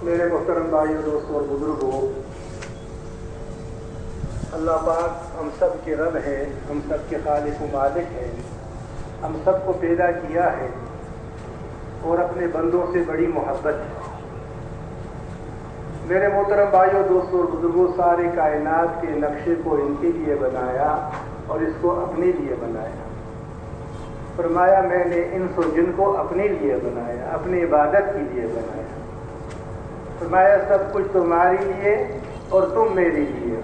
میرے محترم بھائیوں، دوستوں اور بزرگوں، اللہ پاک ہم سب کے رب ہے، ہم سب کے خالق و مالک ہے، ہم سب کو پیدا کیا ہے اور اپنے بندوں سے بڑی محبت ہے۔ میرے محترم بھائیوں، دوستوں اور بزرگوں، سارے کائنات کے نقشے کو ان کے لیے بنایا اور اس کو اپنے لیے بنایا۔ فرمایا میں نے انس و جن کو اپنے لیے بنایا، اپنی عبادت کے لیے بنایا۔ فرمایا سب کچھ تمہارے لیے اور تم میرے لیے،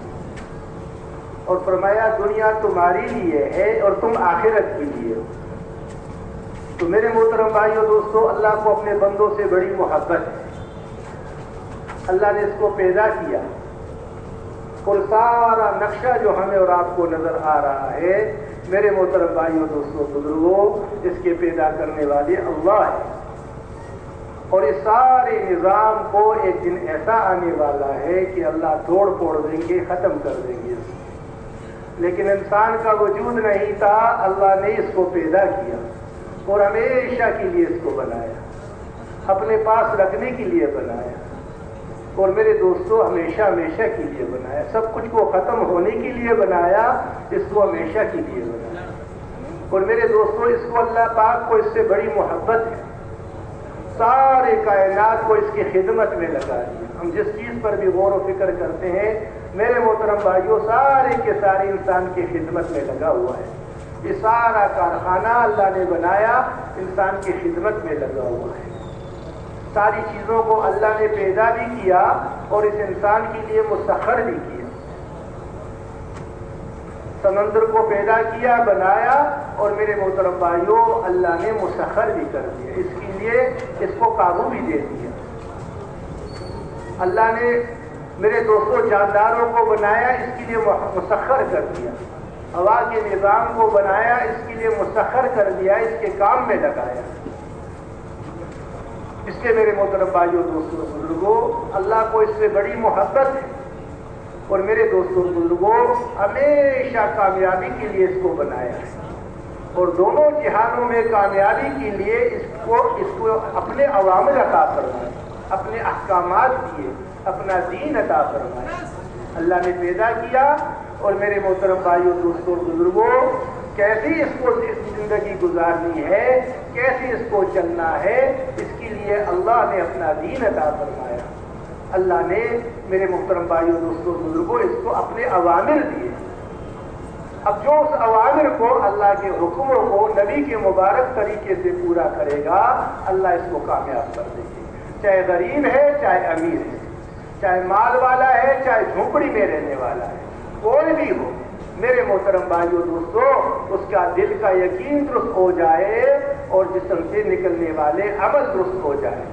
اور فرمایا دنیا تمہارے لیے ہے اور تم آخرت کے لیے ہو۔ تو میرے محترم بھائیوں، دوستوں، اللہ کو اپنے بندوں سے بڑی محبت ہے۔ اللہ نے اس کو پیدا کیا اور سارا نقشہ جو ہمیں اور آپ کو نظر آ رہا ہے، میرے محترم بھائیوں، دوستوں، بزرگوں، اس کے پیدا کرنے والے اللہ ہے۔ اور اس سارے نظام کو ایک دن ایسا آنے والا ہے کہ اللہ توڑ پھوڑ دیں گے، ختم کر دیں گے۔ لیکن انسان کا وجود نہیں تھا، اللہ نے اس کو پیدا کیا اور ہمیشہ کے لیے اس کو بنایا، اپنے پاس رکھنے کے لیے بنایا، اور میرے دوستوں ہمیشہ ہمیشہ کے لیے بنایا۔ سب کچھ کو ختم ہونے کے لیے بنایا، اس کو ہمیشہ کے لیے بنایا۔ اور میرے دوستوں، اس کو اللہ پاک کو اس سے بڑی محبت ہے، سارے کائنات کو اس کی خدمت میں لگا دیا۔ ہم جس چیز پر بھی غور و فکر کرتے ہیں، میرے محترم بھائیوں، سارے کے سارے انسان کی خدمت میں لگا ہوا ہے۔ یہ سارا کارخانہ اللہ نے بنایا، انسان کی خدمت میں لگا ہوا ہے۔ ساری چیزوں کو اللہ نے پیدا بھی کیا اور اس انسان کے لیے مسخر بھی کیا۔ سمندر کو پیدا کیا، بنایا، اور میرے محترم بھائیوں اللہ نے مسخر بھی کر دیا، اس کے لیے اس کو قابو بھی دے دیا۔ اللہ نے میرے دوستوں جانداروں کو بنایا، اس کے لیے مسخر کر دیا۔ ہوا کے نظام کو بنایا، اس کے لیے مسخر کر دیا، اس کے کام میں لگایا۔ اس لیے میرے محترم بھائیوں، دوستوں، بزرگوں، اللہ کو اس سے بڑی محبت ہے، اور میرے دوستوں بزرگوں ہمیشہ کامیابی کے لیے اس کو بنایا ہے، اور دونوں جہانوں میں کامیابی کے لیے اس کو اپنے عوامل عطا فرمائے، اپنے احکامات دیے، اپنا دین عطا فرمائے۔ اللہ نے پیدا کیا، اور میرے محترم بھائیوں، دوستوں، بزرگوں، کیسی اس کو زندگی گزارنی ہے، کیسے اس کو چلنا ہے، اس کے لیے اللہ نے اپنا دین عطا فرمایا۔ اللہ نے میرے محترم بھائیوں، دوستوں، بزرگوں، اس کو اپنے اوامر دیے۔ اب جو اس اوامر کو، اللہ کے حکموں کو نبی کے مبارک طریقے سے پورا کرے گا، اللہ اس کو کامیاب کر دے گی، چاہے غریب ہے، چاہے امیر ہے، چاہے مال والا ہے، چاہے جھونپڑی میں رہنے والا ہے، کوئی بھی ہو۔ میرے محترم بھائیوں، دوستوں، اس کا دل کا یقین درست ہو جائے اور جسم سے نکلنے والے عمل درست ہو جائے۔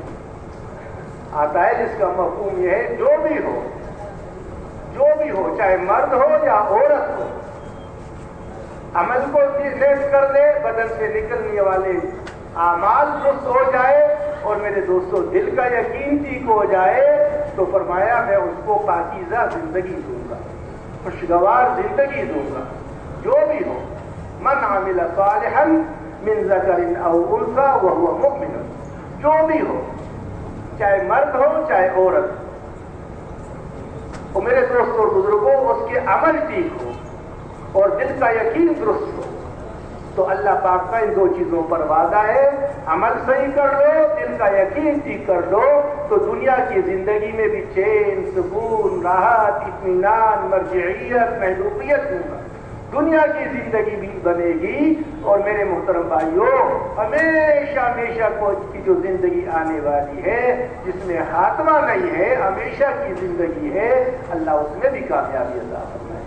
آتا ہے جس کا مفہوم یہ ہے، جو بھی ہو، چاہے مرد ہو یا عورت ہو، عمل کو نیک کر دے، بدن سے نکلنے والے اعمال درست ہو جائے، اور میرے دوستوں دل کا یقین ٹھیک ہو جائے، تو فرمایا میں اس کو پاکیزہ زندگی دوں گا، خوشگوار زندگی دوں گا۔ جو بھی ہو، من عمل صالحا من ذکر او انثی وهو مؤمن، جو بھی ہو، چاہے مرد ہو چاہے عورت، اور میرے دوستوں اور بزرگوں اس کے عمل ٹھیک ہو اور دل کا یقین درست ہو، تو اللہ پاک کا ان دو چیزوں پر وعدہ ہے، عمل صحیح کر لو، دل کا یقین ٹھیک کر لو، تو دنیا کی زندگی میں بھی چین، سکون، راحت، اطمینان، مرجعیت، محبوبیت دوں گا، دنیا کی زندگی بھی بنے گی۔ اور میرے محترم بھائیوں، ہمیشہ ہمیشہ کی جو زندگی آنے والی ہے، جس میں خاتمہ نہیں ہے، ہمیشہ کی زندگی ہے، اللہ اس میں بھی کامیابی عطا فرمائے۔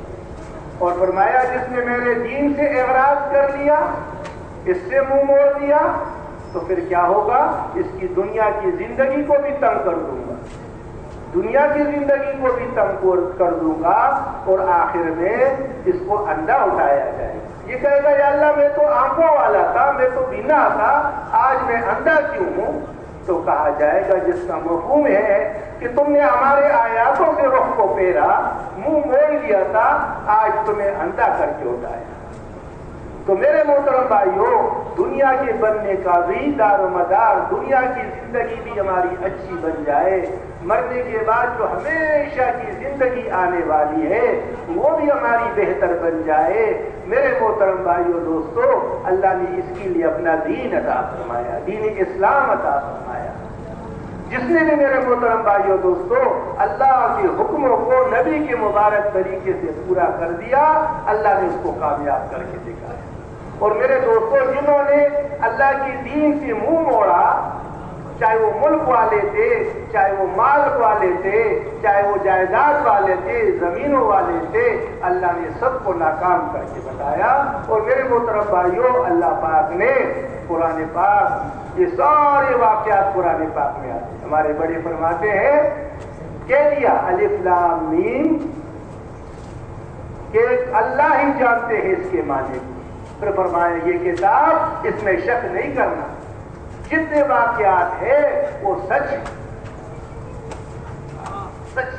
اور فرمایا جس نے میرے دین سے اعراض کر لیا، اس سے منہ موڑ دیا، تو پھر کیا ہوگا، اس کی دنیا کی زندگی کو بھی تنگ کر دوں گا، دنیا کی زندگی کو بھی تنگ کر دوں گا، اور آخر میں اس کو اندھا اٹھایا جائے گا۔ یہ کہے گا یا اللہ میں تو آنکھوں والا تھا، میں تو بینا تھا، آج میں اندھا کیوں ہوں؟ تو کہا جائے گا جس کا مفہوم ہے کہ تم نے ہمارے آیاتوں سے رخ کو پھیرا، منہ موڑ لیا تھا، آج تمہیں اندھا کر کے اٹھایا۔ تو میرے محترم بھائیوں، دنیا کے بننے کا بھی دار و مدار، دنیا کی زندگی بھی ہماری اچھی بن جائے، مرنے کے بعد جو ہمیشہ کی زندگی آنے والی ہے وہ بھی ہماری بہتر بن جائے۔ میرے محترم بھائیو دوستو، اللہ نے اس کے لیے اپنا دین عطا فرمایا، دین اسلام عطا فرمایا۔ جس نے بھی میرے محترم بھائیو دوستو اللہ کے حکموں کو نبی کے مبارک طریقے سے پورا کر دیا، اللہ نے اس کو کامیاب کر کے دکھایا۔ اور میرے دوستو، جنہوں نے اللہ کی دین سے منہ موڑا، چاہے وہ ملک والے تھے، چاہے وہ مال والے تھے، چاہے وہ جائیداد والے تھے، زمینوں والے تھے، اللہ نے سب کو ناکام کر کے بتایا۔ اور میرے محترم بھائیو، اللہ پاک نے قرآن پاک، یہ سارے واقعات قرآن پاک میں آتے ہیں۔ ہمارے بڑے فرماتے ہیں، کہہ دیا الف لام میم کہ اللہ ہی جانتے ہیں اس کے معنی کو۔ پھر فرمایا یہ کتاب، اس میں شک نہیں کرنا، جتنے واقعات ہیں وہ سچ سچ۔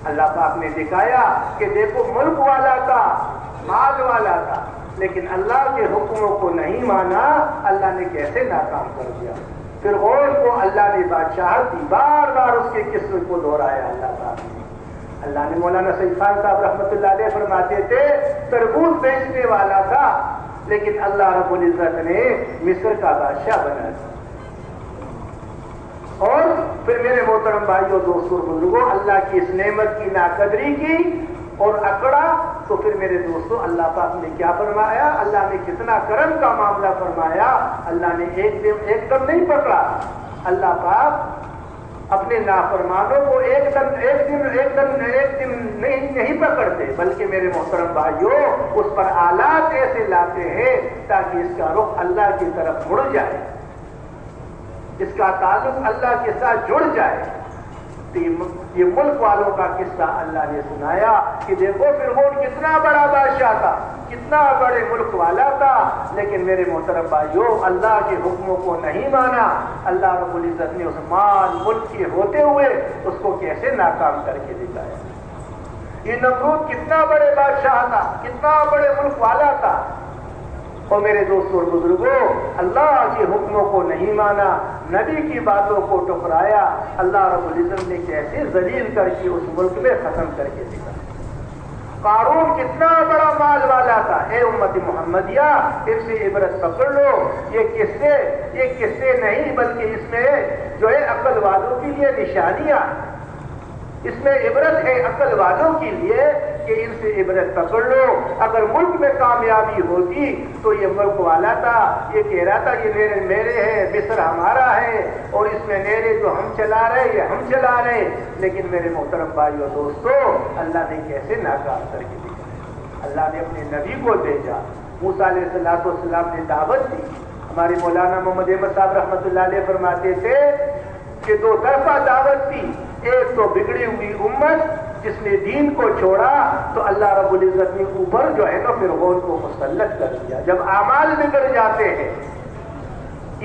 اللہ پاک نے دکھایا کہ دیکھو ملک والا تھا، مال والا تھا، لیکن اللہ کے حکموں کو نہیں مانا، اللہ نے کیسے ناکام کر دیا۔ فرعون کو اللہ نے بادشاہت دی، بار بار اس کے قصے کو دہرایا اللہ پاک نے۔ اللہ نے مولانا سعید خان صاحب رحمۃ اللہ علیہ فرماتے تھے، تربوز بیچنے والا تھا، لیکن اللہ رب العزت نے مصر کا بادشاہ بنا دیا۔ اور پھر میرے محترم بھائیوں دوستوں بزرگوں، اللہ کی اس نعمت کی ناقدری کی اور اکڑا، تو پھر میرے دوستوں اللہ پاک نے کیا فرمایا؟ اللہ نے کتنا کرم کا معاملہ فرمایا۔ اللہ نے ایک دم نہیں پکڑا، اللہ پاک اپنے نافرمانوں کو ایک دن نہیں پکڑتے، بلکہ میرے محترم بھائیوں اس پر آلات ایسے لاتے ہیں تاکہ اس کا رخ اللہ کی طرف مڑ جائے، اس کا تعلق اللہ کے ساتھ جڑ جائے۔ یہ ملک والوں کا قصہ اللہ نے سنایا کہ دیکھو فرعون کتنا بڑا بادشاہ تھا، کتنا بڑے ملک والا تھا، لیکن میرے محترم بھائیوں اللہ کے حکموں کو نہیں مانا۔ اللہ رب العزت نے اس مال ملک کے ہوتے ہوئے اس کو کیسے ناکام کر کے دکھایا۔ یہ نمرود کتنا بڑے بادشاہ تھا، کتنا بڑے ملک والا تھا، اور میرے دوستوں اور بزرگوں اللہ کے حکموں کو نہیں مانا، نبی کی باتوں کو ٹکرایا، اللہ رب العزت نے کیسے ذلیل کر کے اس ملک میں ختم کر کے دکھایا۔ قارون کتنا بڑا مال والا تھا۔ اے امت محمدیہ، اس سے عبرت پکڑ لو، یہ قصے نہیں بلکہ اس میں جو ہے عقل والوں کے لیے نشانیاں، اس میں عبرت ہے عقل والوں کے لیے کہ ان سے عبرت پکڑ لو۔ اگر ملک میں کامیابی ہوتی تو یہ ملک والا تھا، یہ کہہ رہا تھا یہ میرے ہے، مصر ہمارا ہے، اور اس میں میرے جو ہم چلا رہے یہ ہم چلا رہے، لیکن میرے محترم بھائیو دوستو اللہ نے کیسے ناکام کر کے دیا۔ اللہ نے اپنے نبی کو بھیجا، موسیٰ علیہ السلام نے دعوت دی۔ ہمارے مولانا محمد احمد صاحب رحمۃ اللہ علیہ فرماتے تھے کہ دو طرفہ دعوت دی، ایک تو بگڑی ہوئی امت جس نے دین کو چھوڑا تو اللہ رب العزت نے اوپر جو ہے نا فرعون کو مسلط کر دیا۔ جب اعمال بگڑ جاتے ہیں،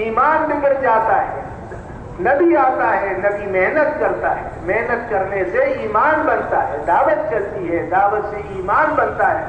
ایمان بگڑ جاتا ہے، نبی آتا ہے، نبی محنت کرتا ہے، محنت کرنے سے ایمان بنتا ہے، دعوت چلتی ہے، دعوت سے ایمان بنتا ہے،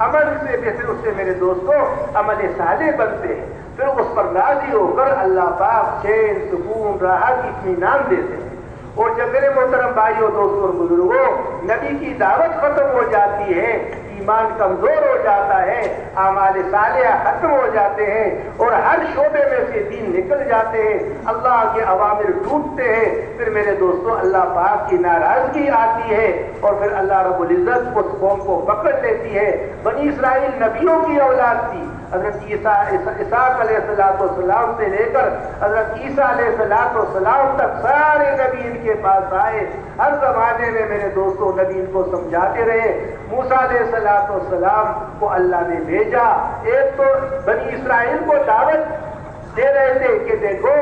عمل سے پھر اس سے میرے دوستوں عمل صالح بنتے ہیں، پھر اس پر راضی ہو کر اللہ پاک چین سکون راحت اطمینان دیتے ہیں۔ اور جب میرے محترم بھائیوں دوستوں اور بزرگوں نبی کی دعوت ختم ہو جاتی ہے، ایمان کمزور ہو جاتا ہے، اعمال صالحہ ختم ہو جاتے ہیں اور ہر شعبے میں سے دین نکل جاتے ہیں، اللہ کے اوامر ٹوٹتے ہیں، پھر میرے دوستوں اللہ پاک کی ناراضگی آتی ہے اور پھر اللہ رب العزت اس قوم کو پکڑ لیتی ہے۔ بنی اسرائیل نبیوں کی اولاد تھی، حضرت اسحاق علیہ السلام سے لے کر حضرت عیسیٰ علیہ السلام تک سارے نبی ان کے پاس آئے، ہر زمانے میں میرے دوستوں نبی ان کو سمجھاتے رہے۔ موسیٰ علیہ السلام کو اللہ نے بھیجا، ایک تو بنی اسرائیل کو دعوت دے رہے تھے کہ دیکھو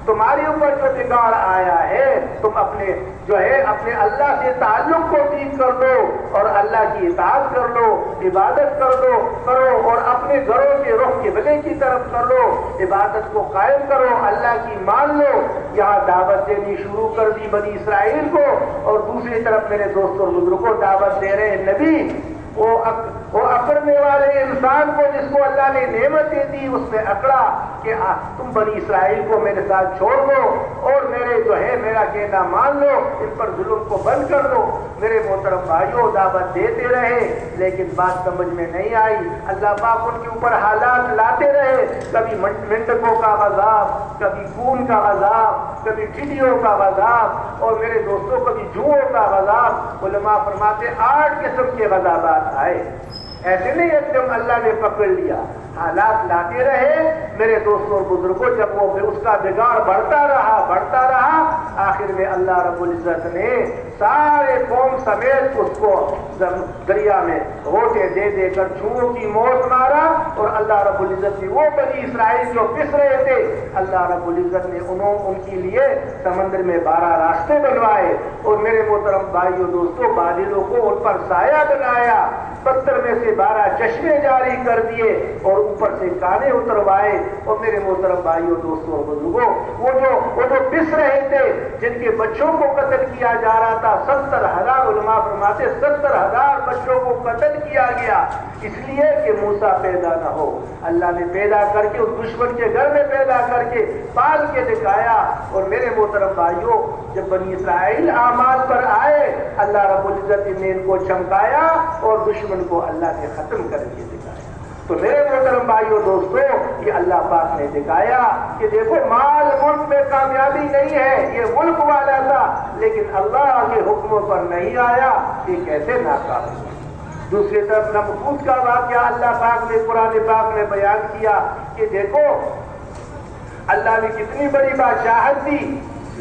تمہارے اوپر جو بگاڑ آیا ہے، تم اپنے اللہ سے تعلق کو ٹھیک کر دو اور اللہ کی اطاعت کر لو، عبادت کرو اور اپنے گھروں کے رخ قبلے کی طرف کر لو، عبادت کو قائم کرو، اللہ کی مان لو۔ یہاں دعوت دینی شروع کر دی بنی اسرائیل کو، اور دوسری طرف میرے دوستوں اور بزرگوں کو دعوت دے رہے نبی، وہ اکڑنے والے انسان کو جس کو اللہ نے نعمتیں دی اس میں اکڑا کہ تم بنی اسرائیل کو میرے ساتھ چھوڑ دو اور میرے جو ہے میرا کہنا مان لو، ان پر ظلم کو بند کر دو۔ میرے محترم بھائیوں دعوت دیتے رہے لیکن بات سمجھ میں نہیں آئی۔ اللہ پاک ان کے اوپر حالات لاتے رہے، کبھی منڈکوں کا عذاب، کبھی خون کا عذاب، کبھی ٹڈیوں کا عذاب، اور میرے دوستوں کبھی جوؤں کا عذاب۔ علماء فرماتے 8 قسم کے عذابات آئے، ایسے نہیں ایک دم اللہ نے پکڑ لیا، حالات لاتے رہے میرے دوستوں اور بزرگوں۔ جب وہ اس کا بگاڑ بڑھتا رہا، آخر میں اللہ رب العزت نے سارے قوم سمیت اس کو دریا میں غوطے دے دے کر چھوؤں کی موت مارا، اور اللہ رب العزت نے وہ بنی اسرائیل جو پس رہے تھے، اللہ رب العزت نے ان کے لیے سمندر میں 12 راستے بنوائے، اور میرے محترم بھائیوں دوستوں بادلوں کو ان پر سایہ بنایا، پتھر میں سے 12 چشمے جاری کر دیے اور اوپر سے کانے اتروائے۔ اور میرے محترم بھائیوں دوستوں اور بزرگوں وہ جو پس رہے تھے، جن کے بچوں کو قتل کیا جا رہا تھا، 70,000 علماء فرماتے 70,000 بچوں کو قتل کیا گیا، اس لیے کہ موسیٰ پیدا نہ ہو۔ اللہ نے پیدا کر کے اس دشمن کے گھر میں پیدا کر کے پال کے دکھایا۔ اور میرے محترم بھائیوں جب بنی اسرائیل اعمال پر آئے، اللہ رب العزت نے ان کو چمکایا اور دشمن کو اللہ نے ختم کر کے دکھایا۔ تو میرے محترم بھائیوں دوستوں یہ اللہ پاک نے دکھایا کہ دیکھو مال ملک میں کامیابی نہیں ہے، یہ ملک والا تھا لیکن اللہ کے حکموں پر نہیں آیا، یہ کیسے ناکام ہوا۔ دوسری طرف نمرود کا واقعہ اللہ پاک نے قرآن پاک میں بیان کیا کہ دیکھو اللہ نے کتنی بڑی بادشاہت دی،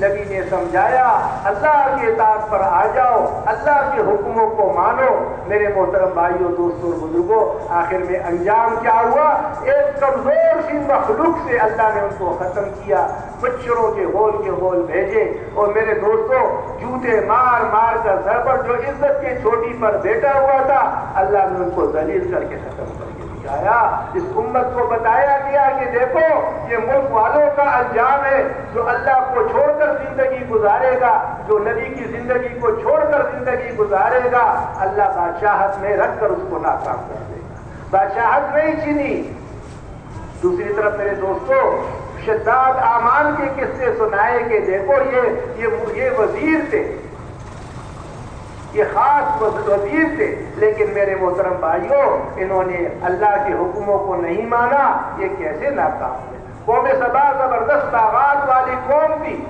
نبی نے سمجھایا اللہ کی اطاعت پر آ جاؤ، اللہ کے حکموں کو مانو۔ میرے محترم بھائیوں دوستوں اور بزرگوں آخر میں انجام کیا ہوا؟ ایک کمزور سی مخلوق سے اللہ نے ان کو ختم کیا، مچھروں کے ہول بھیجے، اور میرے دوستوں جوتے مار کر سر پر جو عزت کی چوٹی پر بیٹھا ہوا تھا اللہ نے ان کو ذلیل کر کے ختم کر کے دکھایا۔ اس امت کو بتایا گیا کہ دیکھو یہ ملک والوں کا انجام ہے، جو اللہ کو چھوڑ کر زندگی گزارے گا، جو نبی کی زندگی کو چھوڑ کر زندگی گزارے گا، اللہ بادشاہت میں رکھ کر اس کو ناکام کر دے گا، بادشاہت نہیں چھینی۔ دوسری طرف میرے دوستوں شداد اعمان کے قصے سنائے کہ دیکھو یہ وزیر تھے، یہ خاص وزیر تھے، لیکن میرے محترم بھائیوں انہوں نے اللہ کے حکموں کو نہیں مانا، یہ کیسے ناکام ہوئے۔ قوم سبا زبردست باغات والی قوم تھی،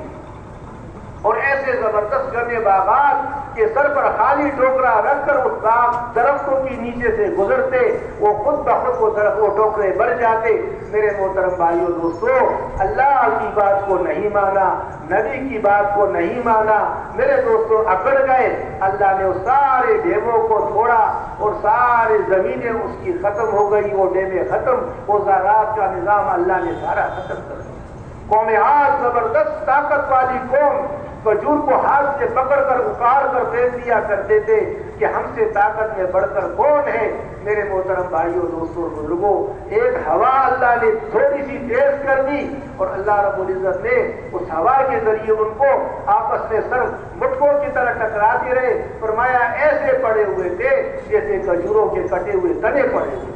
اور ایسے زبردست گنے باغات کہ سر پر خالی ٹوکرا رکھ کر اس باغ درختوں کی نیچے سے گزرتے، وہ خود بخود وہ ٹوکرے بھر جاتے۔ میرے محترم بھائیوں دوستوں اللہ کی بات کو نہیں مانا، نبی کی بات کو نہیں مانا، میرے دوستوں اکڑ گئے۔ اللہ نے اس سارے ڈیموں کو چھوڑا اور سارے زمینیں اس کی ختم ہو گئی، وہ ڈیمیں ختم، وہ زراعت کا نظام اللہ نے سارا ختم کر دیا۔ قوم عاد زبردست طاقت والی قوم، کھجور کو ہاتھ سے پکڑ کر اکاڑ کر پھینک دیا کرتے تھے کہ ہم سے طاقت میں بڑھ کر کون ہے۔ میرے محترم بھائیوں دوستوں بزرگوں ایک ہوا اللہ نے تھوڑی سی تیز کر دی، اور اللہ رب العزت نے اس ہوا کے ذریعے ان کو آپس میں سر مٹکوں کی طرح ٹکراتے رہے۔ فرمایا ایسے پڑے ہوئے تھے جیسے کھجوروں کے کٹے ہوئے تنے پڑے ہوئے۔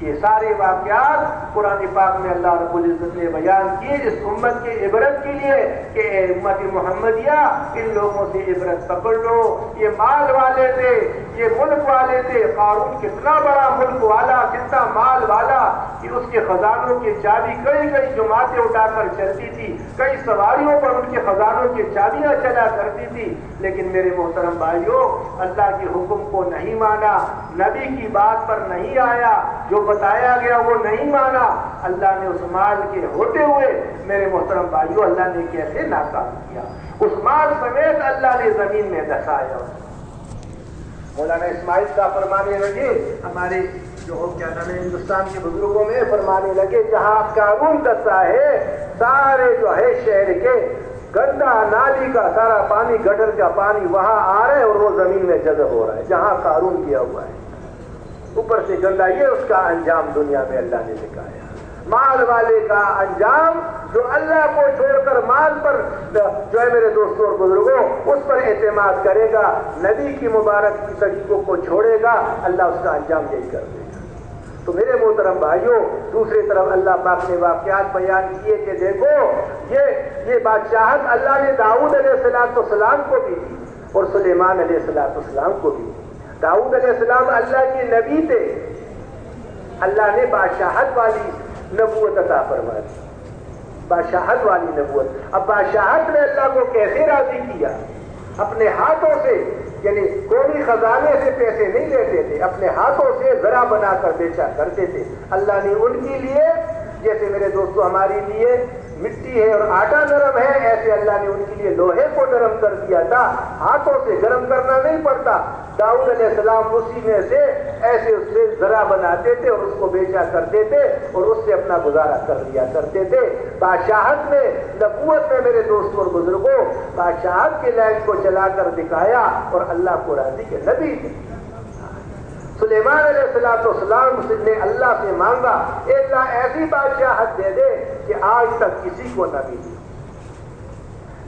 یہ سارے واقعات قرآن پاک میں اللہ رب العزت نے بیان کیے اس امت کے عبرت کے لیے کہ اے امت محمدیہ ان لوگوں سے عبرت پکڑ لو، یہ مال والے تھے، یہ ملک والے تھے۔ قارون کتنا بڑا ملک والا، کتنا مال والا کہ اس کے خزانوں کی چابی کئی جماعتیں اٹھا کر چلتی تھی، کئی سواریوں پر ان کے خزانوں کی چابیاں چلا کرتی تھی، لیکن میرے محترم بھائیوں اللہ کے حکم کو نہیں مانا، نبی کی بات پر نہیں آیا، جو بتایا گیا وہ نہیں مانا۔ اللہ نے اس مال کے ہوتے ہوئے میرے محترم بھائیوں اللہ نے کیسے ناکام کیا، اس مال سمیت اللہ نے زمین میں دسایا۔ مولانا اسماعیل صاحب فرمانے لگے، ہمارے جو کیا نام ہے ہندوستان کے بزرگوں میں فرمانے لگے جہاں قارون دسا ہے سارے جو ہے شہر کے گندا نالی کا سارا پانی، گٹر کا پانی وہاں آ رہا ہے اور وہ زمین میں جذب ہو رہا ہے جہاں قارون کیا ہوا ہے، اوپر سے گندا۔ یہ اس کا انجام دنیا میں اللہ نے دکھایا۔ مال والے کا انجام جو اللہ کو چھوڑ کر مال پر جو ہے میرے دوستوں اور بزرگوں اس پر اعتماد کرے گا، نبی کی مبارک کی طریقوں کو چھوڑے گا، اللہ اس کا انجام یہی کر دے گا۔ تو میرے محترم بھائیوں، دوسری طرف اللہ پاک نے واقعات بیان کیے کہ دیکھو یہ بادشاہت اللہ نے داؤد علیہ السلام کو بھی دی اور سلیمان علیہ السلام کو بھی۔ داؤد علیہ السلام اللہ کے نبی تھے، اللہ نے بادشاہت والی نبوت عطا فرما دی، بادشاہت والی نبوت۔ اب بادشاہت نے اللہ کو کیسے راضی کیا؟ اپنے ہاتھوں سے، یعنی کوئی خزانے سے پیسے نہیں لیتے تھے، اپنے ہاتھوں سے ذرا بنا کر بیچا کرتے تھے۔ اللہ نے ان کے لیے، جیسے میرے دوستو ہمارے لیے مٹی ہے اور آٹا نرم ہے، ایسے اللہ نے ان کے لیے لوہے کو نرم کر دیا تھا، ہاتھوں سے گرم کرنا نہیں پڑتا۔ داؤد علیہ السلام اسی میں سے ایسے اس سے ذرا بناتے تھے اور اس کو بیچا کرتے تھے اور اس سے اپنا گزارا کر لیا کرتے تھے۔ بادشاہت میں، نبوت میں میرے دوستوں اور بزرگوں، بادشاہت کے لائن کو چلا کر دکھایا اور اللہ کو راضی کے نبی تھے۔ سلیمان علیہ السلام نے اللہ سے مانگا، اے اللہ ایسی بادشاہت دے دے کہ آج تک کسی کو نہ ملی۔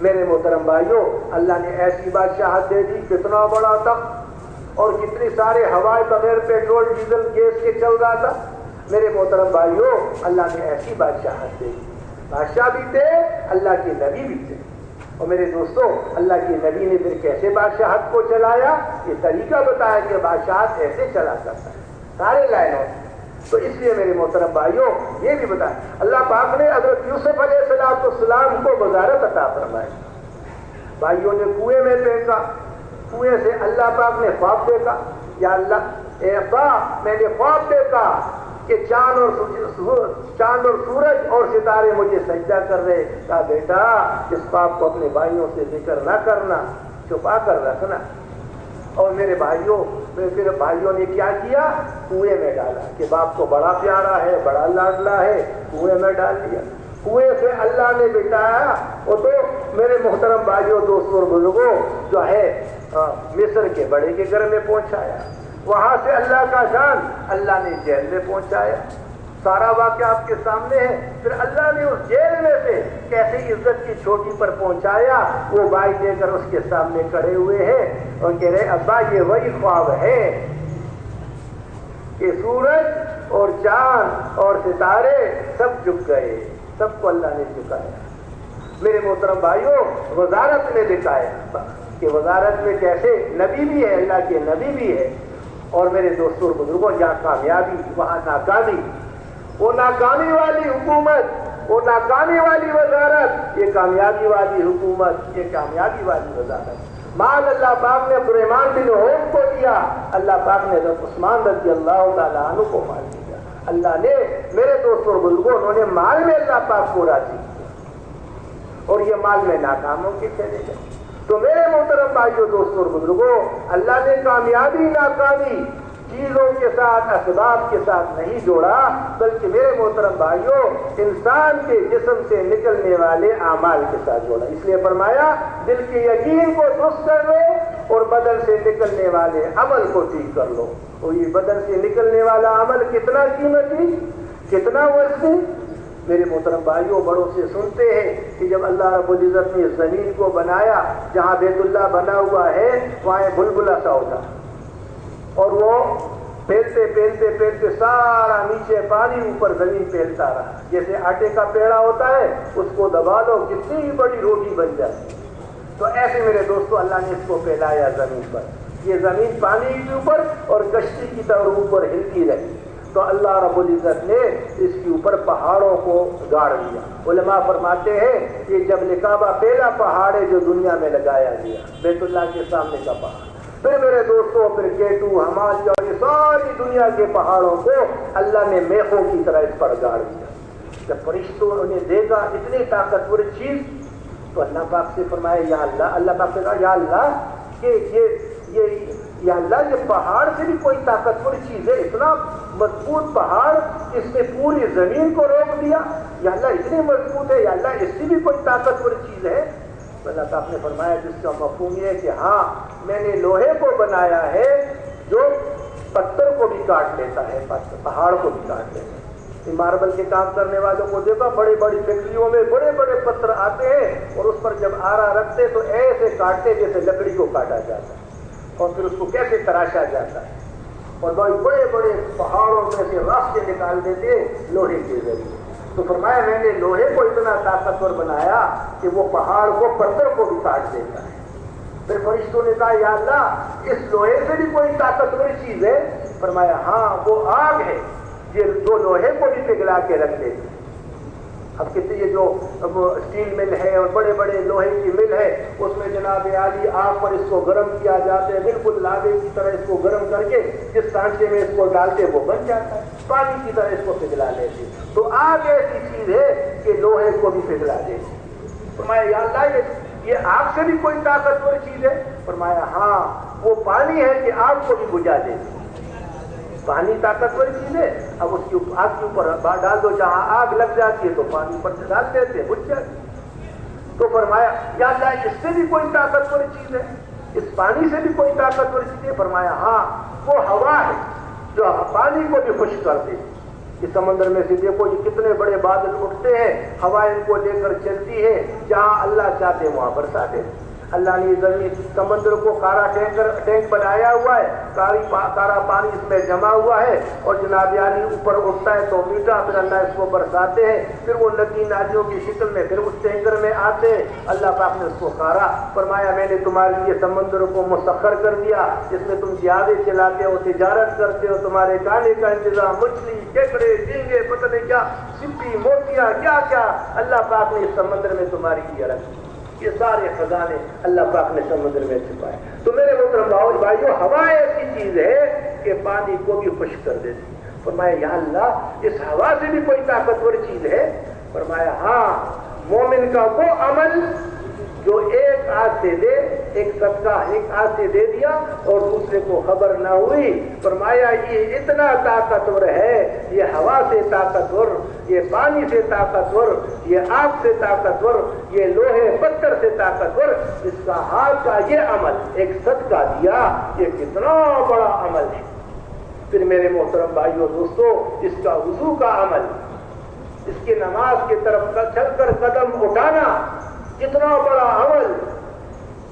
میرے محترم بھائیوں، اللہ نے ایسی بادشاہت دے دی، کتنا بڑا تخت اور کتنے سارے ہوائے بغیر پیٹرول ڈیزل گیس کے چل رہا تھا۔ میرے محترم بھائیوں، اللہ نے ایسی بادشاہت دے دی، بادشاہ بھی تھے، اللہ کے نبی بھی تھے۔ اور میرے دوستو، اللہ کے نبی نے پھر کیسے بادشاہت کو چلایا، یہ طریقہ بتایا کہ بادشاہت ایسے چلا کرتا ہے سارے لائنوں سے۔ تو اس لیے میرے محترم بھائیوں، یہ بھی بتایا اللہ پاک نے حضرت یوسف علیہ السلام کو وزارت عطا فرمائی۔ بھائیوں نے کنویں میں پھینکا، کنویں سے اللہ پاک نے خواب دیکھا، یا اللہ اے ابا میں نے خواب دیکھا کہ چاند اور سورج اور ستارے مجھے سجدہ کر رہے۔ کہا بیٹا اس خواب کو اپنے بھائیوں سے ذکر نہ کرنا، چھپا کر رکھنا۔ اور میرے بھائیوں، پھر بھائیوں نے کیا کیا، کنویں میں ڈالا کہ باپ کو بڑا پیارا ہے، بڑا لاڈلا ہے، کنویں میں ڈال دیا۔ کنویں سے اللہ نے بچایا۔ وہ تو میرے محترم بھائیوں، دوستوں اور بزرگوں، جو ہے مصر کے بڑے کے گھر میں پہنچایا، وہاں سے اللہ کا شان اللہ نے جیل میں پہنچایا۔ سارا واقعہ آپ کے سامنے ہے۔ پھر اللہ نے اس جیل میں سے کیسے عزت کی چھوٹی پر پہنچایا، وہ بھائی دے کر اس کے سامنے کھڑے ہوئے ہیں اور کہہ رہے ابا یہ وہی خواب ہے کہ سورج اور چاند اور ستارے سب جھک گئے، سب کو اللہ نے جھکایا۔ میرے محترم بھائیوں، وزارت میں دکھایا کہ وزارت میں کیسے نبی بھی ہے، اللہ کے نبی بھی ہے۔ اور میرے دوستوں اور بزرگوں، جہاں کامیابی وہاں ناکامی، وہ ناکامی والی حکومت، وہ ناکامی والی وزارت، یہ کامیابی والی حکومت، یہ کامیابی والی وزارت۔ مال اللہ پاک نے سلیمان بن عوف کو دیا، اللہ پاک نے عثمان رضی اللہ تعالیٰ عنہ کو مال دیا۔ اللہ نے، میرے دوستوں اور بزرگوں، انہوں نے مال میں اللہ پاک کو راضی کیا اور یہ مال میں ناکاموں کے چلے گئے۔ تو میرے محترم بھائیوں، دوستوں اور بزرگوں، اللہ نے کامیابی ناکامی چیزوں کے ساتھ، اسباب کے ساتھ نہیں جوڑا، بلکہ میرے محترم بھائیوں انسان کے جسم سے نکلنے والے اعمال کے ساتھ جوڑا۔ اس لیے فرمایا دل کے یقین کو درست کر لو اور بدن سے نکلنے والے عمل کو ٹھیک کر لو۔ اور یہ بدن سے نکلنے والا عمل کتنا قیمتی، کتنا وزنی۔ میرے محترم بھائیوں، بڑوں سے سنتے ہیں کہ جب اللہ رب العزت نے زمین کو بنایا، جہاں بیت اللہ بنا ہوا ہے وہاں بلبلا سا ہوتا اور وہ پھیلتے پھیلتے پھیلتے سارا نیچے پانی، اوپر زمین پھیلتا رہا۔ جیسے آٹے کا پیڑا ہوتا ہے، اس کو دبا دو کتنی بڑی روٹی بن جاتی۔ تو ایسے میرے دوستو اللہ نے اس کو پھیلایا زمین پر، یہ زمین پانی کے اوپر اور کشتی کی طرح اوپر ہلتی رہی۔ تو اللہ رب العزت نے اس کے اوپر پہاڑوں کو گاڑ دیا۔ علماء فرماتے ہیں کہ جب کعبہ پہلا پہاڑ ہے جو دنیا میں لگایا گیا، بیت اللہ کے سامنے کا پہاڑ۔ پھر میرے دوستوں، پھر کیٹو، ہمالیہ اور یہ ساری دنیا کے پہاڑوں کو اللہ نے میخوں کی طرح اس پر گاڑ دیا۔ جب فرشتوں نے دیکھا اتنی طاقتور چیز، تو اللہ پاک سے فرمایا یا اللہ، اللہ پاک سے کہا یا اللہ کہ یا اللہ یہ پہاڑ سے بھی کوئی طاقتور چیز ہے، اتنا مضبوط پہاڑ، اس نے پوری زمین کو روک دیا، یا اللہ اتنی مضبوط ہے، یا اللہ اس سے بھی کوئی طاقتور چیز ہے۔ تو اللہ تعالیٰ نے فرمایا جس کا مفہوم یہ ہے کہ ہاں میں نے لوہے کو بنایا ہے جو پتھر کو بھی کاٹ لیتا ہے، پہاڑ کو بھی کاٹ لیتا ہے۔ ماربل کے کام کرنے والوں کو دیکھا، بڑی بڑی فیکٹریوں میں بڑے بڑے پتھر آتے ہیں اور اس پر جب آرا رکھتے تو ایسے کاٹتے جیسے لکڑی کو کاٹا جاتا ہے اور پھر اس کو کیسے تراشا جاتا ہے اور بڑے بڑے پہاڑوں میں سے راستے نکال دیتے لوہے کے ذریعے. تو فرمایا میں نے لوہے کو اتنا طاقتور بنایا کہ وہ پہاڑ کو پتھر کو بھی کاٹ دیتا ہے. پھر فرشتوں نے کہا یا اللہ اس لوہے سے بھی کوئی طاقتور چیز ہے؟ فرمایا ہاں وہ آگ ہے، یہ جو لوہے کو بھی پگھلا کے رکھ دیتی. اب کتنے یہ جو اسٹیل مل ہے اور بڑے بڑے لوہے کی مل ہے اس میں جناب عالی آگ پر اس کو گرم کیا جاتا ہے، بالکل لاوے کی طرح اس کو گرم کر کے جس سانچے میں اس کو ڈالتے وہ بن جاتا ہے، پانی کی طرح اس کو پگھلا لیتے. تو آگ ایسی چیز ہے کہ لوہے کو بھی پگھلا دیتی. فرمایا یا اللہ یہ آگ سے بھی کوئی طاقتور چیز ہے؟ فرمایا ہاں وہ پانی ہے کہ آگ کو بھی بجھا دیتی. پانی طاقتور چیز ہے، اب اس کی آگ کے اوپر ڈال دو، جہاں آگ لگ جاتی ہے تو پانی پر ڈال دیتے بجھ جاتی. تو فرمایا یا اللہ اس سے بھی کوئی طاقتور چیز ہے، اس پانی سے بھی کوئی طاقتور چیز ہے؟ فرمایا ہاں وہ ہوا ہے جو پانی کو بھی خشک کر دیتی. اس سمندر میں سے دیکھو یہ کتنے بڑے بادل اٹھتے ہیں، ہوا ان کو لے کر چلتی ہے، جہاں اللہ چاہتے وہاں برساتے. اللہ نے زمین سمندر کو کارا ٹینک بنایا ہوا ہے، کارا پانی اس میں جمع ہوا ہے اور جناب عالی اوپر اٹھتا ہے تو میٹھا، پھر اللہ اس کو برساتے ہیں، پھر وہ ندی نالیوں کی شکل میں پھر اس ٹینکر میں آتے ہیں. اللہ پاک نے اس کو کارا. فرمایا میں نے تمہارے لیے سمندر کو مسخر کر دیا، جس میں تم جہازیں چلاتے ہو، تجارت کرتے ہو، تمہارے کھانے کا انتظام، مچھلی کیکڑے جھینگے پتہ نہیں کیا سپی موتیاں کیا کیا اللہ پاک نے اس سمندر میں تمہاری لیے رکھی. یہ سارے خزانے اللہ پاک نے سمندر میں چھپائے. تو میرے محترم بھائیو ہوا ایسی چیز ہے کہ پانی کو بھی خشک کر دیتی. فرمایا یا اللہ اس ہوا سے بھی کوئی طاقتور چیز ہے؟ فرمایا ہاں مومن کا وہ عمل جو ایک ہاتھ سے دے، ایک صدقہ ایک ہاتھ سے دے دیا اور دوسرے کو خبر نہ ہوئی. فرمایا یہ اتنا طاقتور ہے، یہ ہوا سے طاقتور، یہ پانی سے طاقتور، یہ آگ سے طاقتور، یہ لوہے پتھر سے طاقتور. اس کا ہاتھ کا یہ عمل ایک صدقہ دیا، یہ کتنا بڑا عمل ہے. پھر میرے محترم بھائیو دوستو اس کا وضو کا عمل، اس کی نماز کی طرف چل کر قدم اٹھانا کتنا بڑا عمل.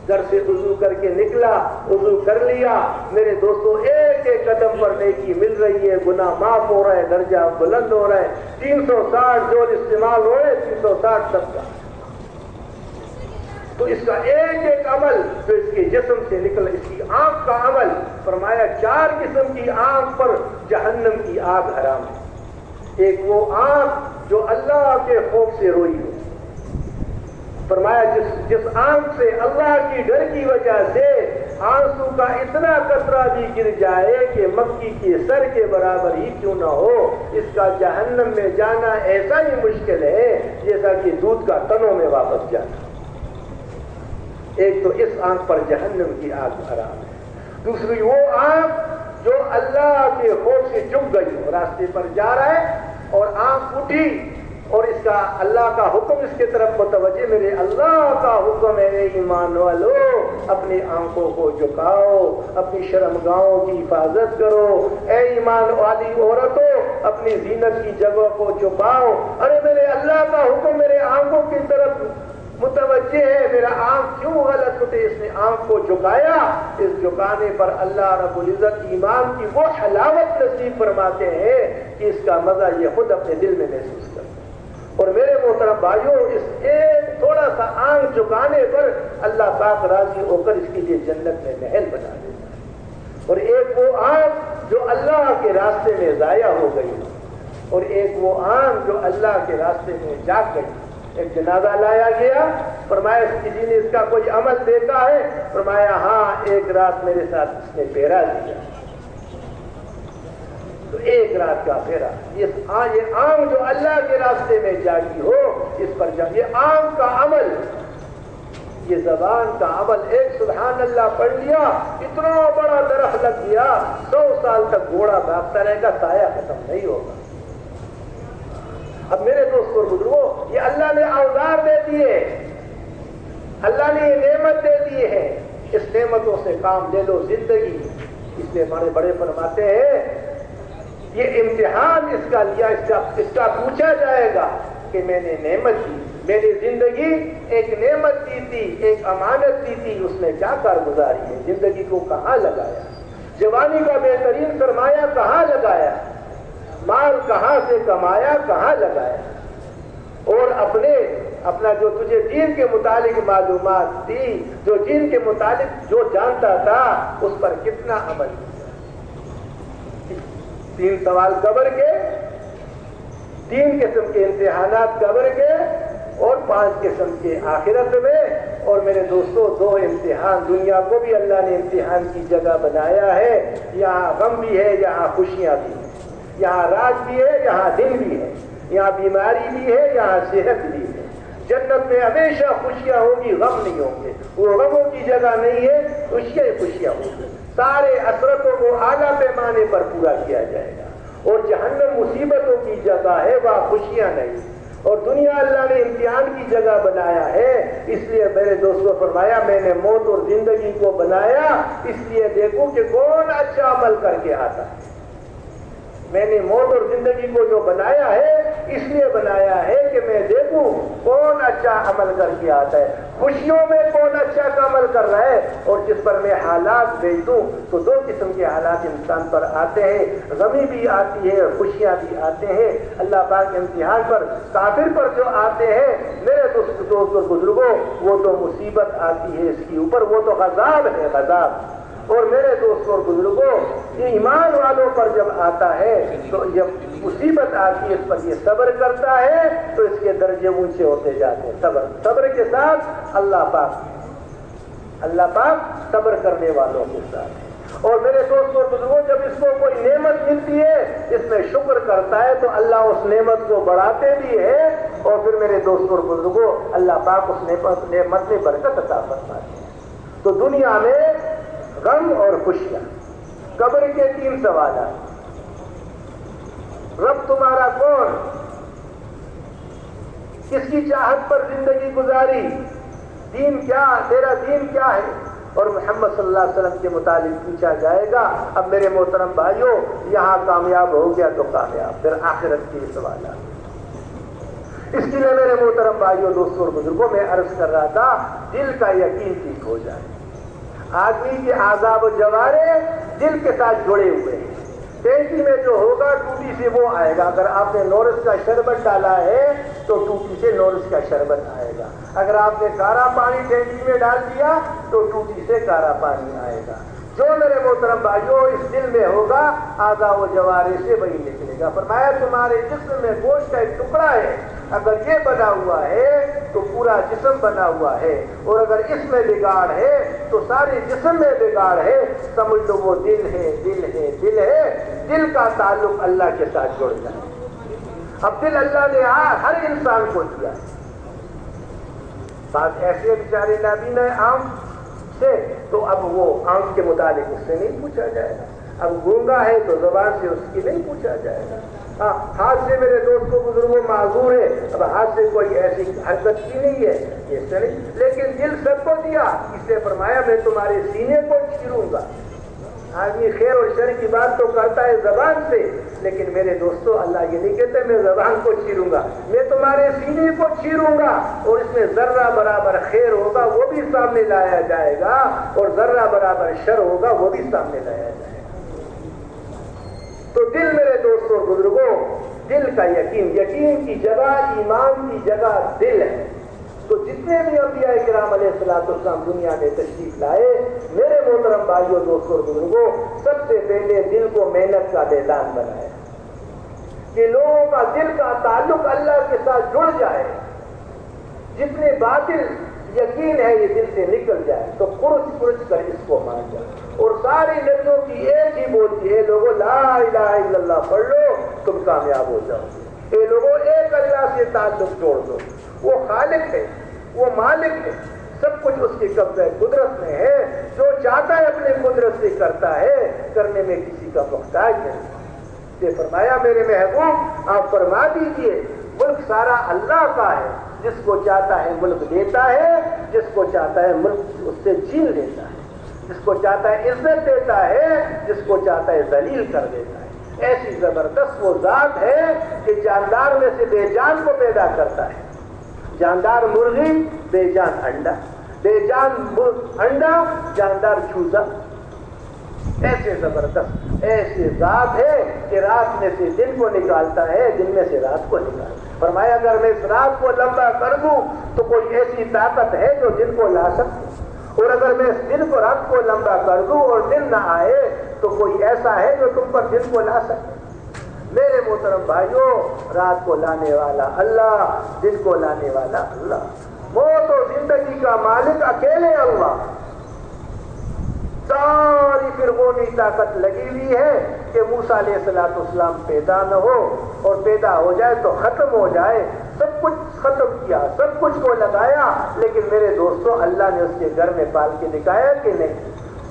گھر سے وضو کر کے نکلا، وضو کر لیا، میرے دوستو ایک ایک قدم پر نیکی مل رہی ہے، گناہ معاف ہو رہا ہے، درجہ بلند ہو رہا ہے. 360 جو استعمال ہو رہے 360 تک کا. تو اس کا ایک ایک عمل جو اس کے جسم سے نکل، اس کی آنکھ کا عمل. فرمایا 4 قسم کی آنکھ پر جہنم کی آگ حرام ہے. ایک وہ آنکھ جو اللہ کے خوف سے روئی ہو. فرمایا جس آنکھ سے اللہ کی ڈر کی وجہ سے آنسو کا اتنا قطرہ بھی گر جائے کہ مکی کے سر کے برابر ہی کیوں نہ ہو، اس کا جہنم میں جانا ایسا ہی مشکل ہے جیسا کہ دودھ کا تنوں میں واپس جانا. ایک تو اس آنکھ پر جہنم کی آگ حرام ہے. دوسری وہ آنکھ جو اللہ کے خوف سے چپ گئی ہو، راستے پر جا رہا ہے اور آنکھ اٹھی اور اس کا اللہ کا حکم اس کے طرف متوجہ، میرے اللہ کا حکم ہے ایمان والو اپنی آنکھوں کو جھکاؤ، اپنی شرمگاہوں کی حفاظت کرو، اے ایمان والی عورتوں اپنی زینت کی جگہ کو چھپاؤ. ارے میرے اللہ کا حکم میرے آنکھوں کی طرف متوجہ ہے، میرا آنکھ کیوں غلط ہوتے؟ اس نے آنکھ کو جھکایا. اس جھکانے پر اللہ رب العزت ایمان کی وہ حلاوت نصیب فرماتے ہیں کہ اس کا مزہ یہ خود اپنے دل میں محسوس کرتے. اور میرے محترم بھائیوں اس ایک تھوڑا سا آنکھ جھکانے پر اللہ پاک راضی ہو کر اس کے لیے جنت میں محل بنا دیتا ہے. اور ایک وہ آنکھ جو اللہ کے راستے میں ضائع ہو گئی اور ایک وہ آنکھ جو اللہ کے راستے میں جاگ گئی. ایک جنازہ لایا گیا، فرمایا کسی نے اس کا کوئی عمل دیکھا ہے؟ فرمایا ہاں ایک رات میرے ساتھ اس نے پھیرا دیا. تو ایک رات کا پھیرا. یہ آنکھ جو اللہ کے راستے میں جاگی ہو اس پر جاگی. یہ آنکھ کا عمل، یہ زبان کا عمل. ایک سبحان اللہ پڑھ لیا اتنا بڑا درخت لگ گیا، 100 سال تک گھوڑا بھاگتا رہے گا، سایہ ختم نہیں ہوگا. اب میرے دوستوں اور بزرگوں یہ اللہ نے اوزار دے دیے، اللہ نے یہ نعمت دے دی ہے، اس نعمتوں سے کام لے لو. زندگی اس لیے ہمارے بڑے فرماتے ہیں یہ امتحان اس کا لیا، اس کا پوچھا جائے گا کہ میں نے نعمت دی، میں نے زندگی ایک نعمت دی تھی، ایک امانت دی تھی، اس میں کیا کارگزاری ہے؟ زندگی کو کہاں لگایا؟ جوانی کا بہترین سرمایہ کہاں لگایا؟ مال کہاں سے کمایا، کہاں لگایا؟ اور اپنا جو تجھے دین کے متعلق معلومات تھی، جو دین کے متعلق جو جانتا تھا، اس پر کتنا عمل کیا؟ 3 سوال قبر کے، 3 قسم کے امتحانات قبر کے، اور 5 قسم کے آخرت میں۔ اور میرے دوستو 2 امتحان دنیا کو بھی اللہ نے امتحان کی جگہ بنایا ہے۔ یہاں غم بھی ہے، یہاں خوشیاں بھی ہیں، یہاں رات بھی ہے، یہاں دن بھی ہے، یہاں بیماری بھی ہے، یہاں صحت بھی ہے۔ جنت میں ہمیشہ خوشیاں ہوگی، غم نہیں ہوں گے، وہ غموں کی جگہ نہیں ہے، خوشیاں ہی خوشیاں ہوں گی۔ سارے اثرتوں کو اعلیٰ پیمانے پر پورا کیا جائے گا۔ اور جہنم مصیبتوں کی جگہ ہے، وہاں خوشیاں نہیں۔ اور دنیا اللہ نے امتحان کی جگہ بنایا ہے، اس لیے میرے دوستوں فرمایا میں نے موت اور زندگی کو بنایا اس لیے دیکھوں کہ کون اچھا عمل کر کے آتا ہے۔ میں نے موت اور زندگی کو جو بنایا ہے اس لیے بنایا ہے کہ میں دیکھوں کون اچھا عمل کر کے آتا ہے، خوشیوں میں کون اچھا عمل کر رہا ہے۔ اور جس پر میں حالات بھیج دوں تو 2 قسم کے حالات انسان پر آتے ہیں، غمی بھی آتی ہے اور خوشیاں بھی آتے ہیں۔ اللہ پاک امتحان پر کافر پر جو آتے ہیں میرے دوست اور بزرگوں، وہ تو مصیبت آتی ہے اس کے اوپر، وہ تو عذاب ہے، عذاب۔ اور میرے دوستوں اور بزرگوں، یہ ایمان والوں پر جب آتا ہے تو جب مصیبت آتی ہے اس پر یہ صبر کرتا ہے تو اس کے درجے اونچے ہوتے جاتے ہیں۔ صبر کے ساتھ اللہ پاک صبر کرنے والوں کے ساتھ ہے۔ اور میرے دوستوں اور بزرگوں، جب اس کو کوئی نعمت ملتی ہے اس میں شکر کرتا ہے تو اللہ اس نعمت کو بڑھاتے بھی ہے، اور پھر میرے دوستوں اور بزرگوں اللہ پاک اس نعمت میں برکت عطا فرماتے ہیں۔ تو دنیا میں غم اور خوشیاں، قبر کے 3 سوالات، رب تمہارا کون، کس کی چاہت پر زندگی گزاری، دین کیا، تیرا دین کیا ہے، اور محمد صلی اللہ علیہ وسلم کے متعلق پوچھا جائے گا۔ اب میرے محترم بھائیوں، یہاں کامیاب ہو گیا تو کامیاب، پھر آخرت کے سوالات۔ اس کے لیے میرے محترم بھائیوں، دوستوں اور بزرگوں، میں عرض کر رہا تھا دل کا یقین ٹھیک ہو جائے۔ آدمی کے اعضاء و جوارے دل کے ساتھ جڑے ہوئے ہیں، ٹینکی میں جو ہوگا ٹوٹی سے وہ آئے گا۔ اگر آپ نے نورس کا شربت ڈالا ہے تو ٹوٹی سے نورس کا شربت آئے گا، اگر آپ نے کارا پانی ٹینکی میں ڈال دیا تو ٹوٹی سے کارا پانی آئے گا۔ جو میرے محترم بھائیوں اس دل میں ہوگا اعضاء و جوارے سے وہی نکلے گا۔ فرمایا تمہارے جسم میں گوشت کا ایک ٹکڑا ہے، اگر یہ بنا ہوا ہے تو پورا جسم بنا ہوا ہے، اور اگر اس میں بگاڑ ہے تو سارے جسم میں بگاڑ ہے۔ سمجھ لو وہ دل ہے، دل ہے، دل ہے۔ دل کا تعلق اللہ کے ساتھ جڑ جائے۔ اب دل اللہ نے ہر انسان کو دیا ہے۔ بات ایسے بیچارے نابینا ہے آنکھ سے، تو اب وہ آنکھ کے متعلق اس سے نہیں پوچھا جائے گا۔ اب گونگا ہے تو زبان سے اس کی نہیں پوچھا جائے گا۔ ہاتھ سے میرے دوستوں بزرگوں معذور ہے، اب ہاتھ سے کوئی ایسی حرکت کی نہیں ہے، یہ سے نہیں، لیکن دل سب کو دیا۔ اس نے فرمایا میں تمہارے سینے کو چیروں گا۔ آدمی خیر اور شر کی بات تو کرتا ہے زبان سے، لیکن میرے دوستو اللہ یہ نہیں کہتے میں زبان کو چیروں گا، میں تمہارے سینے کو چیروں گا، اور اس میں ذرہ برابر خیر ہوگا وہ بھی سامنے لایا جائے گا، اور ذرہ برابر شر ہوگا وہ بھی سامنے لایا جائے گا۔ تو دل میرے دوستوں بزرگوں، دل کا یقین، یقین کی جگہ، ایمان کی جگہ دل ہے۔ تو جتنے بھی انبیاء کرام علیہ السلام دنیا میں تشریف لائے، میرے محترم بھائیوں، دوستوں بزرگوں، سب سے پہلے دل کو محنت کا میدان بنایا کہ لوگوں کا دل کا تعلق اللہ کے ساتھ جڑ جائے، جتنے باطل یقین ہے یہ دل سے نکل جائے تو کھرچ کر اس کو مان جائے۔ اور ساری نبیوں کی ایک ہی بولتی ہے لوگوں لا الہ الا اللہ پڑھ لو تم کامیاب ہو جاؤ گے۔ اے لوگوں ایک اللہ سے تعلق جوڑ دو، وہ خالق ہے، وہ مالک ہے، سب کچھ اس کے قبضہ قدرت میں ہے، جو چاہتا ہے اپنے قدرت سے کرتا ہے، کرنے میں کسی کا محتاج نہیں۔ یہ فرمایا میرے محبوب آپ فرما دیجئے ملک سارا اللہ کا ہے، جس کو چاہتا ہے ملک دیتا ہے، جس کو چاہتا ہے ملک اس سے چھین لیتا ہے، جس کو چاہتا ہے عزت دیتا ہے، جس کو چاہتا ہے ذلیل کر دیتا ہے۔ ایسی زبردست وہ ذات ہے کہ جاندار میں سے بے جان کو پیدا کرتا ہے. جاندار مرغی، بے جان انڈا، بے جان انڈا، جاندار چوزا. ایسے زبردست ایسی ذات ہے کہ رات میں سے دن کو نکالتا ہے، دن میں سے رات کو نکالتا ہے. فرمایا اگر میں اس رات کو لمبا کر دوں تو کوئی ایسی طاقت ہے جو دن کو لا سکتی، اور اگر میں اس دن کو رات کو لمبا کر دوں اور دن نہ آئے تو کوئی ایسا ہے جو تم پر دن کو لا سکے. میرے محترم بھائیوں، رات کو لانے والا اللہ، دن کو لانے والا اللہ، موت و زندگی کا مالک اکیلے اللہ. ساری فرعونی طاقت لگی ہوئی ہے کہ موسیٰ علیہ السلام پیدا نہ ہو، اور پیدا ہو جائے تو ختم ہو جائے. سب کچھ ختم کیا، سب کچھ کو لگایا، لیکن میرے دوستوں اللہ نے اس کے گھر میں پال کے دکھایا کہ نہیں.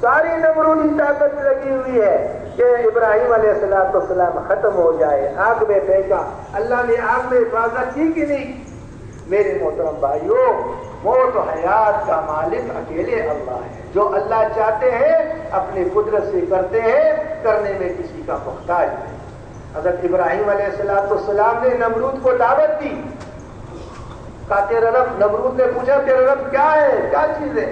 ساری نمرودی طاقت لگی ہوئی ہے کہ ابراہیم علیہ السلام ختم ہو جائے، آگ میں پھینکا. اللہ نے آگ میں حفاظت کی کہ نہیں؟ میرے محترم بھائیوں، موت و حیات کا مالک اکیلے اللہ ہے. جو اللہ چاہتے ہیں اپنی قدرت سے کرتے ہیں، کرنے میں کسی کا محتاج نہیں. حضرت ابراہیم علیہ السلام نے نمرود کو دعوت دی. کہا تیرا رب، نمرود نے پوچھا تیرا رب کیا ہے، کیا چیز ہے؟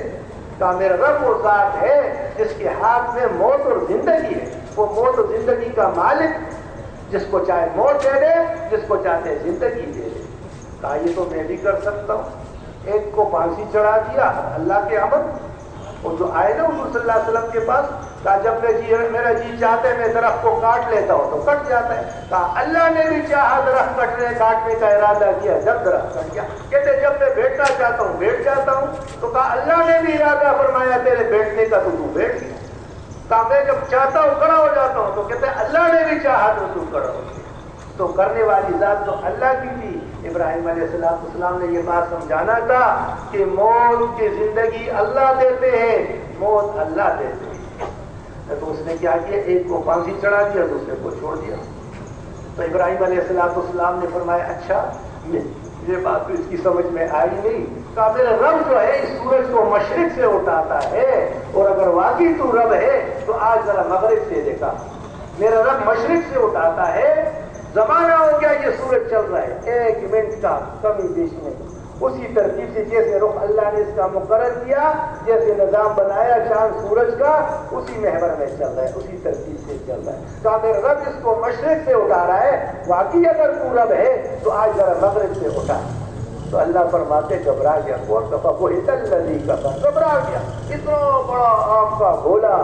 کہا میرا رب وہ ذات ہے جس کے ہاتھ میں موت اور زندگی ہے. وہ موت اور زندگی کا مالک، جس کو چاہے موت دے دے، جس کو چاہتے زندگی دے دے. کہا یہ تو میں بھی کر سکتا ہوں. ایک کو پھانسی چڑھا دیا اللہ کے عمل. اور جو آئے نا حضور صلی اللہ علیہ وسلم کے پاس، کہا جب میرا جی چاہتا ہے میں درخت کو کاٹ لیتا ہوں تو کٹ جاتا ہے. کہا اللہ نے بھی چاہا درخت کاٹنے کا ارادہ کیا، جب درخت کٹ گیا. کہتے جب میں بیٹھنا چاہتا ہوں بیٹھ جاتا ہوں. تو کہا اللہ نے بھی ارادہ فرمایا تیرے بیٹھنے کا تو بیٹھ گیا. کہا میں جب چاہتا ہوں کھڑا ہو جاتا ہوں. تو کہتے اللہ نے بھی چاہا تو کھڑا ہو گیا. تو کرنے والی ذات تو اللہ کی تھی. ابراہیم علیہ السلام نے یہ بات سمجھانا تھا کہ موت کی زندگی اللہ دیتے ہیں، موت اللہ دیتے ہیں. تو اس نے کیا کیا؟ ایک کو پھانسی چڑھا دیا، دوسرے کو چھوڑ دیا. تو ابراہیم علیہ السلام نے فرمایا اچھا یہ بات تو اس کی سمجھ میں آئی نہیں. کہا میرا رب جو ہے اس سورج کو مشرق سے اٹھاتا ہے، اور اگر واقعی تو رب ہے تو آج ذرا مغرب سے دیکھا. میرا رب مشرق سے اٹھاتا ہے. زمانہ ہو گیا یہ سورج چل رہا ہے، 1 منٹ کا کمی بیش میں. اسی ترتیب سے جیسے رخ اللہ نے اس کا مقرر کیا، جیسے نظام بنایا چاند سورج کا، اسی محور میں چل رہا ہے، اسی ترتیب سے چل رہا ہے. تو اگر رب اس کو مشرق سے اٹھا رہا ہے، واقعی اگر تو رب ہے تو آج ذرا مغرب سے اٹھا. تو اللہ فرماتے گھبرا گیا. کون کفا وہ اتلذی کفا، گھبرا گیا. اتنا بڑا آپ کا گھوڑا،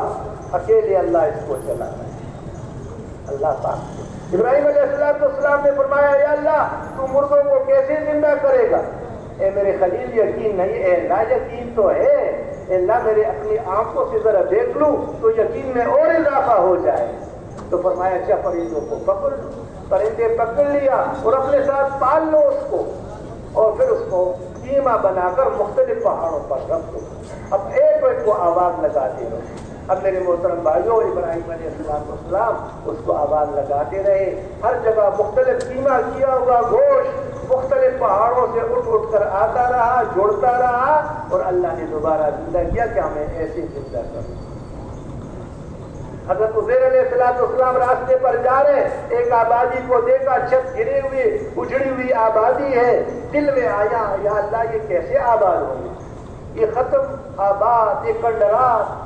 اکیلے اللہ اس کو چلا رہا ہے. اللہ پاک ابراہیم علیہ السلام نے فرمایا اے اللہ تو مردوں کو کیسے زندہ کرے گا؟ اے میرے خلیل یقین نہیں، اے اللہ یقین تو ہے. اے اللہ میرے اپنی آنکھوں سے ذرا دیکھ لوں تو یقین میں اور اضافہ ہو جائے. تو فرمایا اچھا پرندوں کو پکڑ لو. پرندے پکڑ لیا اور اپنے ساتھ پال لو اس کو، اور پھر اس کو خیمہ بنا کر مختلف پہاڑوں پر رکھ دو. اب ایک ایک کو آواز لگاتے رہو. اب میرے محترم بھائیوں، ابراہیم علیہ السلام اس کو آواز لگاتے رہے. ہر جگہ مختلف قیمہ کیا ہوا گوشت مختلف پہاڑوں سے اٹھ کر آتا رہا، جڑتا رہا، اور اللہ نے دوبارہ زندہ کیا کہ ہمیں ایسے زندہ کروں. حضرت عزیر علیہ السلام راستے پر جا رہے، ایک آبادی کو دیکھا، چھت گرے ہوئے اجڑی ہوئی آبادی ہے. دل میں آیا یا اللہ یہ کیسے آباد ہوگی، یہ ختم آباد، یہ کنڈرات،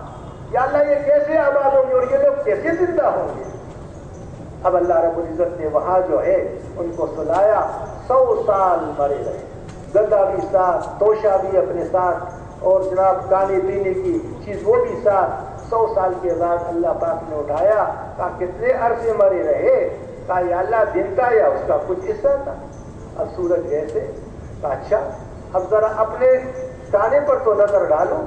یا اللہ یہ کیسے آباد ہوں گے اور یہ لوگ کیسے زندہ ہوں گے. اب اللہ رب العزت نے وہاں جو ہے ان کو سلایا. 100 سال مرے رہے، گدا بھی ساتھ، توشہ بھی اپنے ساتھ، اور جناب کھانے پینے کی چیز وہ بھی ساتھ. 100 سال کے بعد اللہ پاک نے اٹھایا. کہا کتنے عرصے مرے رہے؟ کہا یا اللہ دن کا یا اس کا کچھ حصہ تھا. اب سورج جیسے. کہا اچھا اب ذرا اپنے کھانے پر تو نظر ڈالو،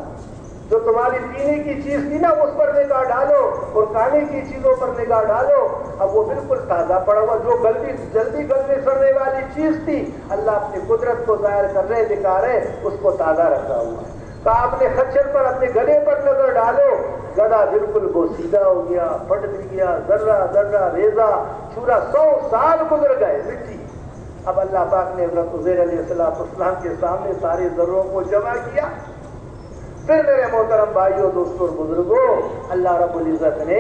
جو تمہاری پینے کی چیز تھی نا اس پر نگاہ ڈالو، اور کھانے کی چیزوں پر نگاہ ڈالو. اب وہ بالکل تازہ پڑا ہوا، جو جلدی گلنے سڑنے والی چیز تھی اللہ اپنی قدرت کو ظاہر کر رہے، دکھا رہے، اس کو تازہ رکھا ہوا ہے. کہا اپنے خچر پر، اپنے گلے پر نظر ڈالو. گدا بالکل بوسیدہ ہو گیا، پھٹ بھی گیا، ذرہ ذرہ ریزہ چھورا. 100 سال گزر گئے مٹی. اب اللہ پاک نے حضرت عزیر علیہ السلام کے سامنے سارے ذروں کو جمع کیا. پھر میرے محترم بھائیوں، دوستوں اور بزرگوں، اللہ رب العزت نے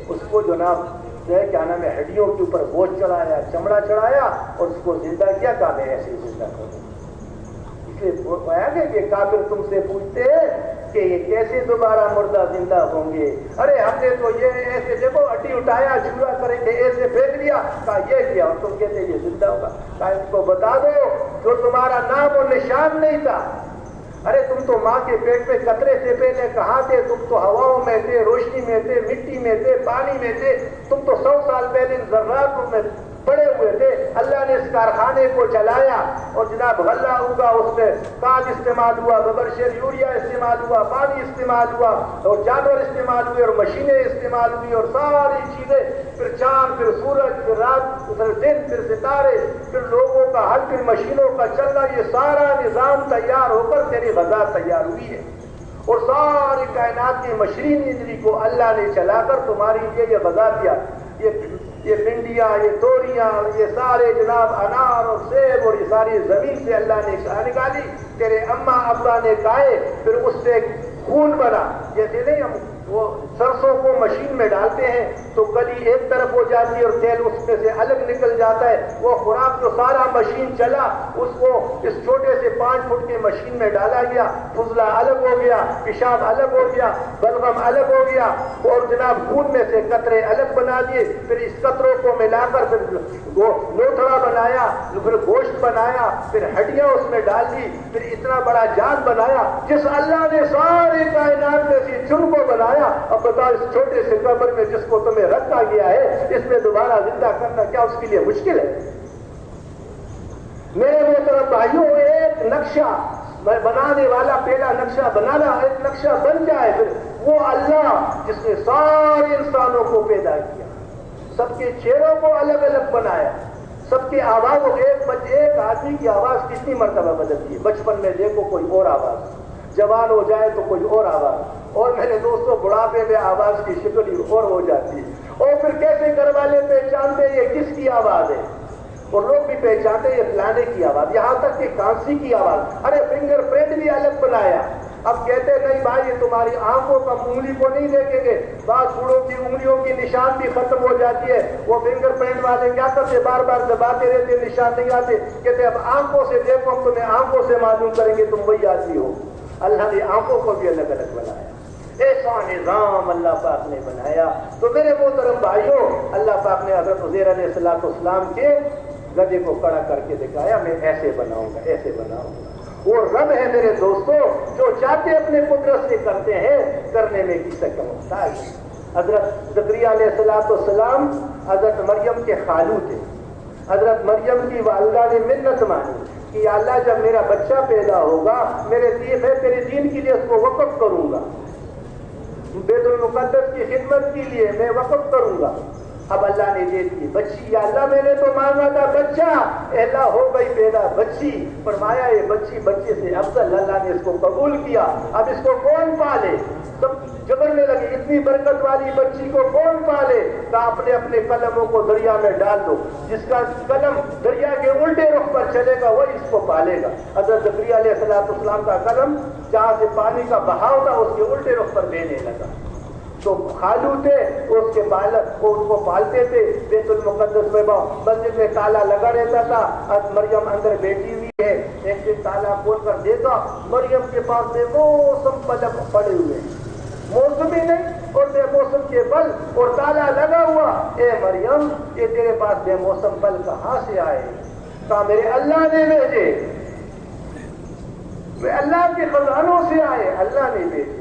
اس کو جناب جو ہے کیا نام ہے ہڈیوں کے اوپر گوشت چڑھایا, چمڑا چڑھایا اور اس کو زندہ کیا, کہا میں ایسے زندہ کروں. اس لیے پایا گیا کہ کافر تم سے پوچھتے ہیں کہ یہ کیسے دوبارہ مردہ زندہ ہوں گے. ارے ہم نے تو یہ ایسے دیکھو ہڈی اٹھایا, چورا کریں گے, ایسے پھینک دیا, کہا یہ کیا, اور تم کہتے یہ زندہ ہوگا. کہا اس کو بتا دو جو تمہارا نام و نشان نہیں تھا. ارے تم تو ماں کے پیٹ میں قطرے سے پہلے کہاں تھے؟ تم تو ہواؤں میں تھے, روشنی میں تھے, مٹی میں تھے, پانی میں تھے. تم تو 100 سال پہلے ذرات میں پڑے ہوئے تھے. اللہ نے اس کارخانے کو چلایا اور جناب غلہ ہوگا, اس میں کاج استعمال ہوا, ببرشر یوریا استعمال ہوا, پانی استعمال ہوا, اور جانور استعمال ہوئے, اور مشینیں استعمال ہوئی, اور ساری چیزیں, پھر چاند, پھر سورج, پھر رات, پھر دن, پھر ستارے, پھر لوگوں کا حل, پھر مشینوں کا چلنا, یہ سارا نظام تیار ہو کر تیری غذا تیار ہوئی ہے. اور ساری کائنات کی مشرین انجری کو اللہ نے چلا کر تمہاری لیے یہ غذا دیا. یہ بھنڈیاں, یہ توریاں, یہ سارے جناب انار اور سیب, اور یہ ساری زمین سے اللہ نے نکالی, تیرے اماں ابا نے کھائے, پھر اس سے خون بنا. جیسے نہیں ہم وہ سرسوں کو مشین میں ڈالتے ہیں تو کلی ایک طرف ہو جاتی ہے اور تیل اس میں سے الگ نکل جاتا ہے. وہ خوراک جو سارا مشین چلا اس کو اس چھوٹے سے 5 فٹ کے مشین میں ڈالا گیا, فضلہ الگ ہو گیا, پیشاب الگ ہو گیا, بلغم الگ ہو گیا, اور جناب خون میں سے قطرے الگ بنا دیے. پھر اس قطروں کو ملا کر پھر لوتھڑا بنایا, پھر گوشت بنایا, پھر ہڈیاں اس میں ڈال دی, پھر اتنا بڑا جان بنایا. جس اللہ نے ساری کائنات میں سے چن کو بنایا, اب بتاؤ اس چھوٹے سے قبر میں جس کو تمہیں رکھا گیا ہے, اس میں دوبارہ زندہ کرنا کیا اس کے لیے مشکل ہے؟ میرے محترم بھائیوں, ایک نقشہ بنانے والا پہلا نقشہ بنانا, ایک نقشہ بن جائے, پھر وہ اللہ جس نے سارے انسانوں کو پیدا کیا, سب کے چہروں کو الگ الگ بنایا, سب کی آوازوں, ایک آدمی کی آواز کتنی مرتبہ بدلتی ہے. بچپن میں دیکھو کوئی اور آواز, جوان ہو جائے تو کوئی اور آواز, اور میرے دوستوں بڑھاپے میں آواز کی شکل ہی اور ہو جاتی ہے. اور پھر کیسے گھر والے پہچانتے یہ کس کی آواز ہے, اور لوگ بھی پہچانتے یہ فلانے کی آواز, یہاں تک کہ کانسی کی آواز. ارے فنگر پرنٹ بھی الگ بنایا. اب کہتے نہیں بھائی یہ تمہاری آنکھوں کا انگلی کو نہیں دیکھیں گے, بعض بوڑھوں کی انگلیوں کی نشان بھی ختم ہو جاتی ہے. وہ فنگر پرنٹ والے کیا کرتے, بار بار دباتے رہتے, نشان نہیں آتے. کہتے اب آنکھوں سے دیکھو, ہم تمہیں آنکھوں سے معلوم کریں گے تم وہی آدمی ہو. اللہ نے آنکھوں کو بھی الگ الگ بنایا. ایسا نظام اللہ پاک نے بنایا. تو میرے محترم بھائیوں, اللہ پاک نے حضرت عزیر علیہ السلام کے گدھے کو کھڑا کر کے دکھایا, میں ایسے بناؤں گا, ایسے بناؤں گا. وہ رب ہے میرے دوستوں, جو چاہتے اپنے قدرت سے کرتے ہیں, کرنے میں کسی کا محتاج ہے. حضرت زکریا علیہ السلام حضرت مریم کے خالو تھے. حضرت مریم کی والدہ نے منت مانی کہ یا اللہ جب میرا بچہ پیدا ہوگا, میرے دین ہے تیرے دین کے لیے اس کو وقف کروں گا, بیت المقدس کی خدمت کے لیے میں وقف کروں گا. اب اللہ نے دے دی بچی. یا اللہ میں نے تو مانگا تھا بچہ, اللہ ہو گئی پیدا بچی. فرمایا یہ بچی بچے سے افضل, اللہ نے اس کو قبول کیا. اب اس کو کون پالے؟ سب جبرنے لگے, اتنی برکت والی بچی کو کون پالے؟ کہا اپنے اپنے قلموں کو دریا میں ڈال دو, جس کا قلم دریا کے الٹے رخ پر چلے گا وہی اس کو پالے گا. حضرت زکریا علیہ السلام کا قلم جہاں سے پانی کا بہاؤ تھا اس کے الٹے رخ پر دینے لگا. تو خالو تھے اس کے بالک وہ اس کو پالتے تھے. بیت المقدس میں مسجد میں تالا لگا رہتا تھا. اب مریم اندر بیٹھی ہوئی ہے, ایک دن تالا کھول کر دیکھا, مریم کے پاس بے موسم پلک پڑے ہوئے, موسم ہی نہیں اور بے موسم کے پل, اور تالا لگا ہوا. اے مریم یہ تیرے پاس بے موسم پل کہاں سے آئے؟ کہا میرے اللہ نے بھیجے, میں اللہ کے خزانوں سے آئے, اللہ نے بھیجے.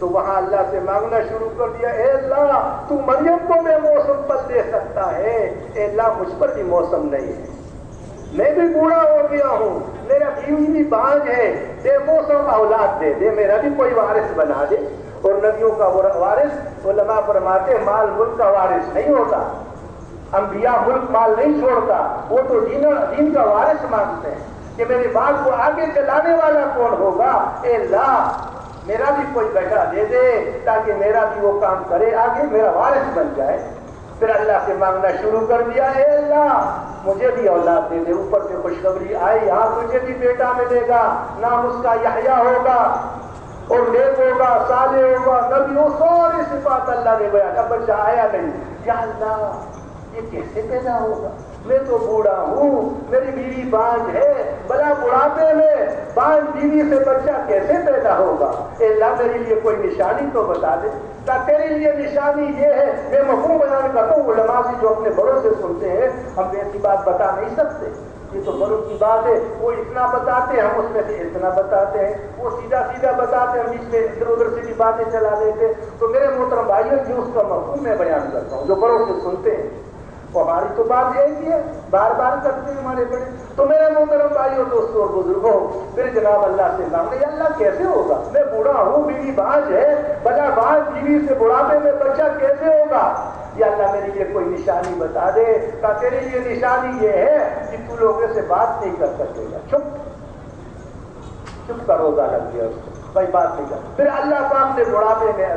تو وہاں اللہ سے مانگنا شروع کر دیا, اے اللہ تو مریم کو بے موسم پل دے سکتا ہے, اے اللہ مجھ پر بھی موسم نہیں ہے, میں بھی بوڑھا ہو گیا ہوں, میرا بیوی بھی بانج ہے, بے موسم اولاد دے دے, میرا بھی کوئی وارث بنا دے. اور نبیوں کا وارث, علماء فرماتے مال ملک کا وارث نہیں ہوتا, انبیاء ملک مال نہیں چھوڑتا, وہ تو دین کا وارث مانگتے ہیں کہ میری بات کو آگے چلانے والا کون ہوگا. اے اللہ میرا بھی کوئی بیٹا دے دے تاکہ میرا بھی وہ کام کرے, آگے میرا وارث بن جائے. پھر اللہ سے مانگنا شروع کر دیا, اے اللہ مجھے بھی اولاد دے دے. اوپر سے خوشخبری آئی, ہاں تجھے بھی بیٹا ملے گا, نام اس کا یحییٰ ہوگا. اور نیک ہوگا، صالح ہوگا، نبی ہو، ساری صفات اللہ نے بیان. اب بچہ آیا نہیں، یا اللہ یہ کیسے پیدا ہوگا؟ میں تو بوڑھا ہوں، میری بیوی بانجھ ہے، بڑا بڑھاپے میں بانجھ بیوی سے بچہ کیسے پیدا ہوگا؟ اے اللہ میرے لیے کوئی نشانی تو بتا دے. تیرے لیے نشانی یہ ہے. میں مفہوم بیان کرتا ہوں، علماء سے جو اپنے بڑوں سے سنتے ہیں، ہم ایسی بات بتا نہیں سکتے، یہ تو بڑوں کی بات ہے. وہ اتنا بتاتے ہیں، ہم اس میں سے اتنا بتاتے ہیں. وہ سیدھا سیدھا بتاتے ہیں، ہم اس میں ادھر ادھر سے بھی باتیں چلا دیتے. تو میرے محترم بھائیوں جو اس کا مفہوم میں بیان کرتا ہوں، جو بڑوں سے سنتے ہیں، وہ ہماری تو بات یہی ہے، بار بار کرتے ہیں ہمارے بڑے. تو میرے محترم بھائیوں، دوستوں اور بزرگوں، پھر جناب اللہ سے مانگے اللہ کیسے ہوگا؟ میں بوڑھا ہوں، بیوی بانجھ ہے، بڑا بانجھ بیوی سے بڑھاپے میں بچہ کیسے ہوگا؟ یا اللہ میرے لیے کوئی نشانی بتا دے. کہ تیرے لیے نشانی یہ ہے کہ تو لوگوں سے بات نہیں کر سکے گا. چپ کا روزہ لگ گیا اس کو، بھائی بات نہیں کر. پھر اللہ پاک نے بڑھاپے میں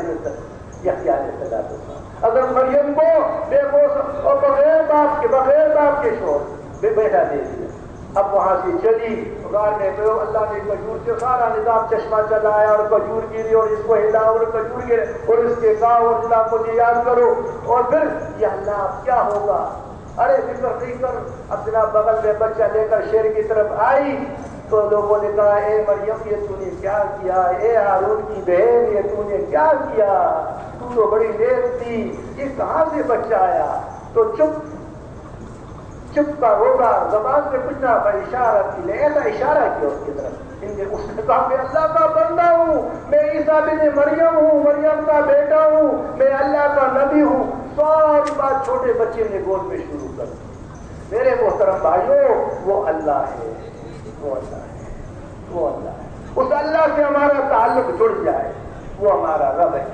یحییٰ علیہ السلام اگر مریم کو بے بوس اور بغیر باپ کے شوہر بے بیٹا دے دیا. اب وہاں سے چلی غار میں گئے، اللہ نے کھجور سے سارا نظام چشمہ چلایا اور کھجور گری اور اس کو ہلا اور کھجور گرے اور اس کے کہا اور اللہ مجھے یاد کرو. اور پھر یا اللہ اب کیا ہوگا؟ ارے فکر نہیں کر. اب جناب بغل میں بچہ لے کر شیر کی طرف آئی تو لوگوں نے کہا اے مریم یہ تو نے کیا کیا؟ اے ہارون کی بہن یہ تو نے کیا کیا؟ تو تو بڑی نیک تھی، یہ کہاں سے بچہ آیا؟ تو چپ کا روزہ زبان سے کچھ نہ اشارہ کی، ایسا اشارہ کیا اس کی طرف. اس نے کہا میں اللہ کا بندہ ہوں، میں عیسیٰ بن مریم ہوں، مریم کا بیٹا ہوں، میں اللہ کا نبی ہوں. ساری بات چھوٹے بچے نے گود میں شروع کر دی. میرے محترم بھائیوں، وہ اللہ ہے، وہ اللہ ہے، وہ اللہ ہے. اس اللہ سے ہمارا تعلق جڑ جائے، وہ ہمارا رب ہے.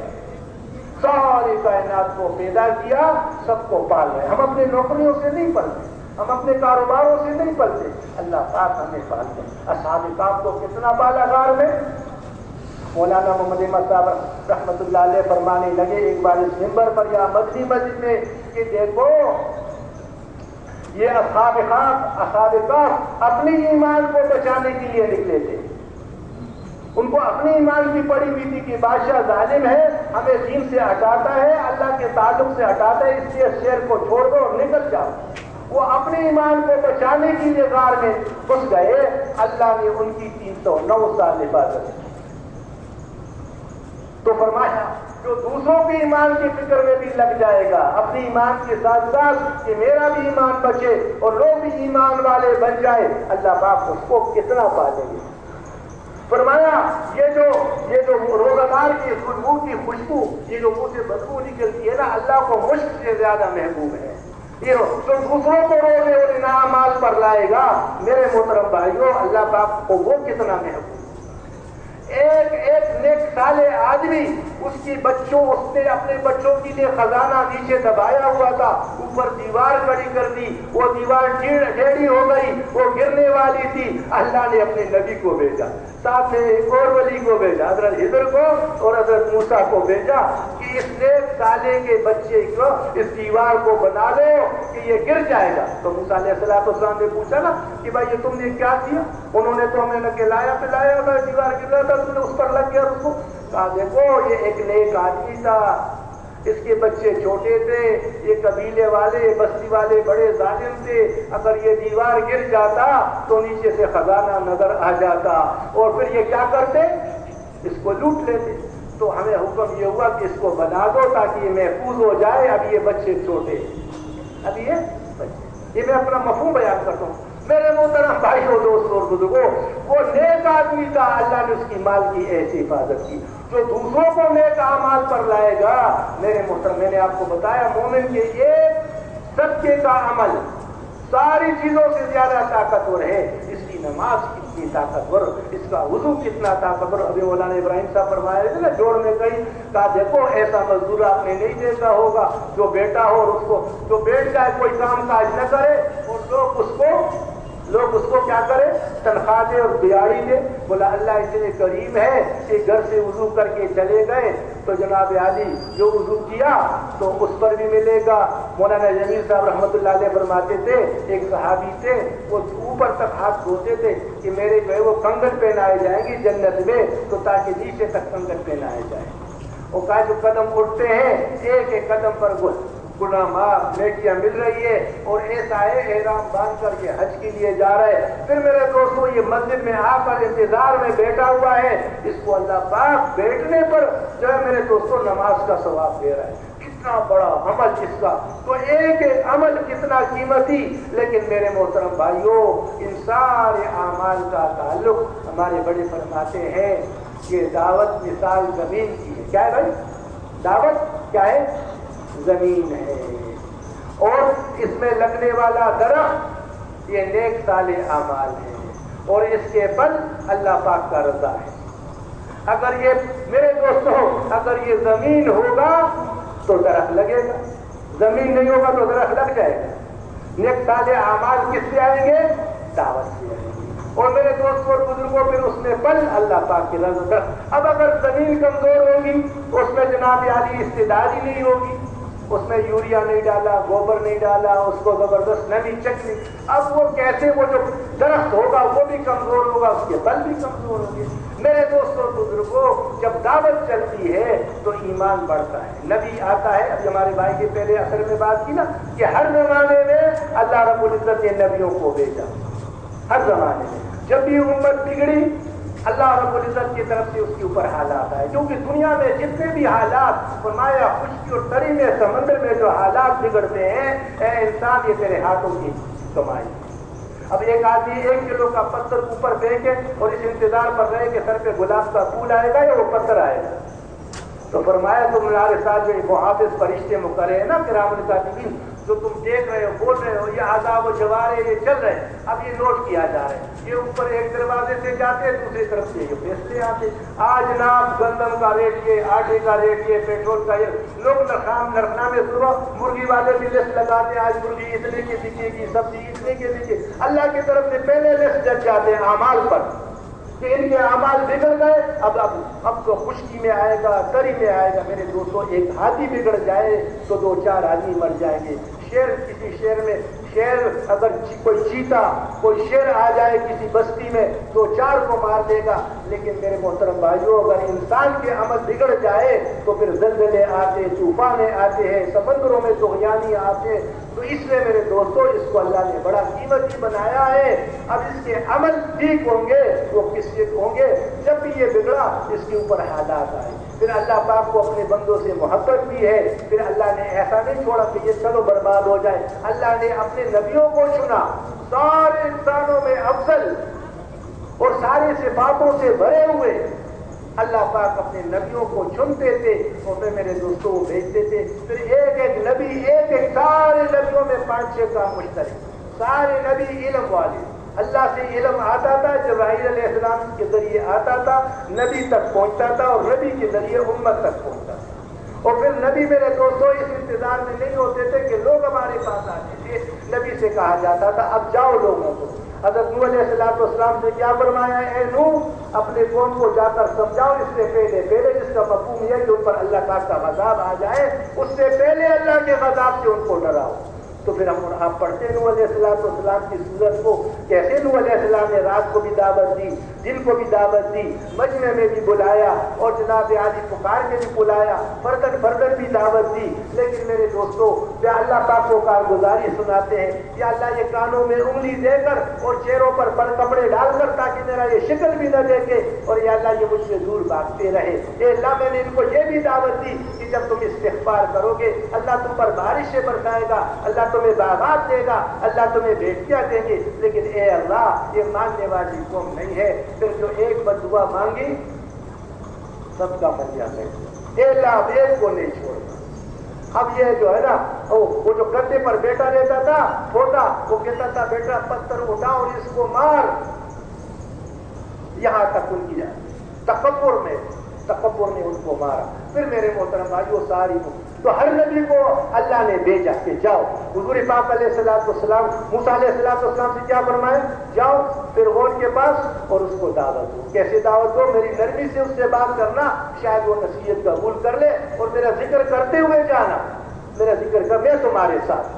ساری کائنات کو پیدا کیا، سب کو پال رہے. ہم اپنے نوکریوں سے نہیں پلتے، ہم اپنے کاروباروں سے نہیں پلتے، اللہ پاک ہمیں پالتے. اصحاب کہف کو کتنا پالا غار میں. مولانا محمد احمد صاحب رحمۃ اللہ علیہ فرمانے لگے ایک بار اس منبر پر یا مدنی مسجد میں کہ دیکھو یہ اصحاب کہف اپنی ایمان کو بچانے کے لیے نکلے تھے. ان کو اپنی ایمان کی پڑی ہوئی تھی کہ بادشاہ ظالم ہے، ہمیں دین سے ہٹاتا ہے، اللہ کے تعلق سے ہٹاتا ہے، اس لیے شہر کو چھوڑ دو اور نکل جاؤ. وہ اپنے ایمان کو بچانے کے لیے غار میں گھس گئے. اللہ نے ان کی 309 سال حفاظت کی. تو فرمایا جو دوسروں کے ایمان کی فکر میں بھی لگ جائے گا، اپنی ایمان کے ساتھ ساتھ کہ میرا بھی ایمان بچے اور لوگ بھی ایمان والے بن جائے، اللہ پاک اس کو کتنا پالیں گے. فرمایا یہ جو روزہ دار کی منہ کی خوشبو، یہ جو منہ سے بدبو نکلتی ہے نا، اللہ کو مشک سے زیادہ محبوب ہے. یہ جو دوسروں کو روزے اور انعامات پر لائے گا، میرے محترم بھائیوں، اللہ پاک کو وہ کتنا محبوب. ایک نیک صالح آدمی اس نے اپنے بچوں کے لیے خزانہ نیچے دبایا ہوا تھا، اوپر دیوار کھڑی کر دی، وہ دیوار ٹیڑھی ہو گئی، وہ گرنے والی تھی. اللہ نے اپنے نبی کو بھیجا، ساتھ میں ایک اور ولی کو بھیجا، حضرت خضر کو اور حضرت موسیٰ کو بھیجا کہ اس نیک صالح کے بچے کو اس دیوار کو بنا دو کہ یہ گر جائے گا. تو موسیٰ علیہ السلام نے پوچھا نا کہ بھائی یہ تم نے کیا کیا؟ انہوں نے تو ہمیں نہ کھلایا پلایا تھا، دیوار گر رہا تھا، تم نے اس پر لگ گیا اس کو. کہا دیکھو یہ ایک نیک آدمی تھا، اس کے بچے چھوٹے تھے، یہ قبیلے والے بستی والے بڑے ظالم تھے، اگر یہ دیوار گر جاتا تو نیچے سے خزانہ نظر آ جاتا اور پھر یہ کیا کرتے؟ اس کو لوٹ لیتے. تو ہمیں حکم یہ ہوا کہ اس کو بنا دو تاکہ یہ محفوظ ہو جائے. اب یہ بچے چھوٹے، اب یہ بچے، یہ میں اپنا مفہوم بیان کرتا ہوں. میرے محترم بھائیوں دوستوں اور بزرگوں، وہ نیک آدمی تھا، اللہ نے اس کی مال کی ایسی حفاظت کی. جو دوسروں کو نیک اعمال پر لائے گا، میرے محترم میں نے آپ کو بتایا مومن کے ایک صدقے کا عمل ساری چیزوں سے زیادہ طاقتور ہے. اس کی نماز کتنی طاقتور، اس کا وضو کتنا طاقتور. ابھی مولانا ابراہیم صاحب فرمایا تھے نا جوڑ میں کہیں، کہا دیکھو ایسا مزدور آپ نے نہیں دیکھا ہوگا جو بیٹا ہو اور اس کو جو بیٹھ جائے کوئی کام کاج نہ کرے اور لوگ اس کو لوگ اس کو کیا کریں؟ تنخواہ دے اور دیہڑی دے. بولا اللہ اتنے کریم ہے کہ گھر سے وضو کر کے چلے گئے تو جناب عالی جو وضو کیا تو اس پر بھی ملے گا. مولانا جمیل صاحب رحمۃ اللہ علیہ فرماتے تھے ایک صحابی تھے وہ اوپر تک ہاتھ دھوتے تھے کہ میرے جو ہے وہ کنگن پہنائے جائیں گی جنت میں تو تاکہ نیچے تک کنگن پہنائے جائیں. وہ کہا جو قدم اٹھتے ہیں ایک ایک قدم پر گناہ معاف نیکیاں مل رہی ہے اور ایسا ہے احرام باندھ کر کے حج کے لیے جا رہا ہے. پھر میرے دوستوں یہ مسجد میں آ کر انتظار میں بیٹھا ہوا ہے, اس کو اللہ پاک بیٹھنے پر جو ہے میرے دوستوں نماز کا ثواب دے رہا ہے. کتنا بڑا عمل اس کا, تو ایک عمل کتنا قیمتی. لیکن میرے محترم بھائیوں ان سارے اعمال کا تعلق ہمارے بڑے فرماتے ہیں کہ دعوت مثال زمین کی ہے. کیا ہے بھائی؟ دعوت کیا ہے؟ زمین ہے, اور اس میں لگنے والا درخت یہ نیک صالح اعمال ہے اور اس کے پھل اللہ پاک کا رضا ہے. اگر یہ میرے دوستوں اگر یہ زمین ہوگا تو درخت لگے گا, زمین نہیں ہوگا تو درخت لگ جائے گا. نیک صالح اعمال کس سے آئیں گے؟ دعوت سے آئیں گے. اور میرے دوستوں اور بزرگوں پھر اس میں پل اللہ پاک کی رضا. اب اگر زمین کمزور ہوگی اس میں جناب عالی استعداد ہی نہیں ہوگی, اس میں یوریا نہیں ڈالا, گوبر نہیں ڈالا, اس کو زبردست نمی چکنی, اب وہ کیسے وہ جو درخت ہوگا وہ بھی کمزور ہوگا, اس کے بل بھی کمزور ہوں گے. میرے دوستوں بزرگوں جب دعوت چلتی ہے تو ایمان بڑھتا ہے. نبی آتا ہے, ابھی ہمارے بھائی کے پہلے اثر میں بات کی نا کہ ہر زمانے میں اللہ رب العزت نے نبیوں کو بھیجا. ہر زمانے میں جب بھی امت بگڑی اللہ رب العزت کی طرف سے اس کے اوپر حالات آئے, کیونکہ دنیا میں جتنے بھی حالات فرمایا خشکی اور تری میں سمندر میں جو حالات بگڑتے ہیں اے انسان یہ تیرے ہاتھوں کی کمائی. اب ایک آدمی 1 کلو کا پتھر اوپر پھینکے اور اس انتظار پر رہے کہ سر پہ گلاب کا پھول آئے گا یا وہ پتھر آئے گا, تو فرمایا تمہارے ساتھ جو محافظ فرشتے مقرر ہیں نا کرام الکاتبین جو تم دیکھ رہے ہو بول رہے ہو یہ عذاب و جوارے یہ چل رہے ہیں, اب یہ نوٹ کیا جا رہا ہے, یہ اوپر ایک دروازے سے جاتے دوسری طرف سے یہ بیچتے آتے. آج نام گندم کا ریٹ یہ, آٹے کا ریٹ یہ, پیٹرول کا یہ, لوگ نرخنامے صبح مرغی والے بھی لسٹ لگاتے ہیں آج مرغی اتنے کی بکے گی, سبزی اتنے کی بکے. اللہ کی طرف سے پہلے لسٹ جج جاتے ہیں اعمال پر کہ ان کے اعمال بگڑ گئے, اب تو خشکی میں آئے گا, تری میں آئے گا. میرے دوستوں ایک ہاتھی بگڑ جائے تو 2-4 آدمی مر جائیں گے. شیر کسی شہر میں شیر اگر کوئی چیتا کوئی شیر آ جائے کسی بستی میں 2-4 کو مار دے گا. لیکن میرے محترم بھائیوں اگر انسان کے عمل بگڑ جائے تو پھر زلزلے آتے, طوفانیں آتے ہیں, سمندروں میں طغیانی آتے. تو اس لیے میرے دوستوں اس کو اللہ نے بڑا قیمتی بنایا ہے. اب اس کے عمل ٹھیک ہوں گے وہ کس سے ہوں گے؟ جب بھی یہ بگڑا اس کے اوپر حالات آئے. پھر اللہ پاک کو اپنے بندوں سے محبت بھی ہے, پھر اللہ نے ایسا نہیں چھوڑا کہ یہ چلو برباد ہو جائے. اللہ نے اپنے نبیوں کو چنا, سارے انسانوں میں افضل اور ساری صفاتوں سے بھرے ہوئے اللہ پاک اپنے نبیوں کو چنتے تھے اور پھر میرے دوستوں کو بھیجتے تھے. پھر ایک ایک نبی ایک سارے نبیوں میں 5-6 کا مشترک, سارے نبی علم والے. اللہ سے علم آتا تھا, جبرائیل علیہ السلام کے ذریعے آتا تھا, نبی تک پہنچتا تھا اور نبی کے ذریعے امت تک پہنچتا تھا. اور پھر نبی میرے دوستوں اس انتظار میں نہیں ہوتے تھے کہ لوگ ہمارے پاس آتے تھے. نبی سے کہا جاتا تھا اب جاؤ لوگوں کو. حضرت نوح علیہ السلام سے کیا فرمایا, اے نوح اپنے قوم کو جا کر سمجھاؤ اس سے پہلے جس کا مفہوم یہ کہ ان پر اللہ پاک کا غضب آ جائے اس سے پہلے اللہ کے غضب سے ان کو ڈراؤ. تو پھر آپ پڑھتے نوح علیہ السلام کی سورت کو, کیسے نوح علیہ السلام نے رات کو بھی دعوت دی, دن کو بھی دعوت دی, مجمع میں بھی بلایا اور جناب عالی پکار کے بھی بلایا, فردن بھی دعوت دی. لیکن میرے دوستوں کیا اللہ پاک کو کارگزاری سناتے ہیں, یا اللہ یہ کانوں میں انگلی دے کر اور چہروں پر کپڑے ڈال کر تاکہ میرا یہ شکل بھی نہ دیکھے, اور یا اللہ یہ مجھ سے دور بھاگتے رہے. اے اللہ میں نے ان کو یہ بھی دعوت دی کہ جب تم استغفار کرو گے اللہ تم پر بارش سے برسائے گا, اللہ تمہیں باغات دے گا, اللہ تمہیں بیٹیاں دیں گے. لیکن اے اللہ یہ ماننے والی قوم نہیں ہے. پھر جو ایک بدعا مانگی سب کا بن جاتا ہے. اے اللہ اب ایک کو نہیں چھوڑنا. اب یہ جو ہے نا وہ جو گدے پر بیٹا رہتا تھا چھوٹا, وہ کہتا تھا بیٹا پتھر اٹھا اور اس کو مار. یہاں تک ان کی تکبر نے ان کو مارا. پھر میرے محترم بھائیو ساری تو ہر نبی کو اللہ نے بھیجا کہ جاؤ. حضور پاک علیہ السلام موسیٰ علیہ السلام سے کیا فرمائے؟ جاؤ فرعون کے پاس اور اس کو دعوت دو. کیسے دعوت دو؟ میری نرمی سے اس سے بات کرنا، شاید وہ نصیحت قبول کر لے، اور میرا ذکر کرتے ہوئے جانا، میرا ذکر کر، میں تمہارے ساتھ.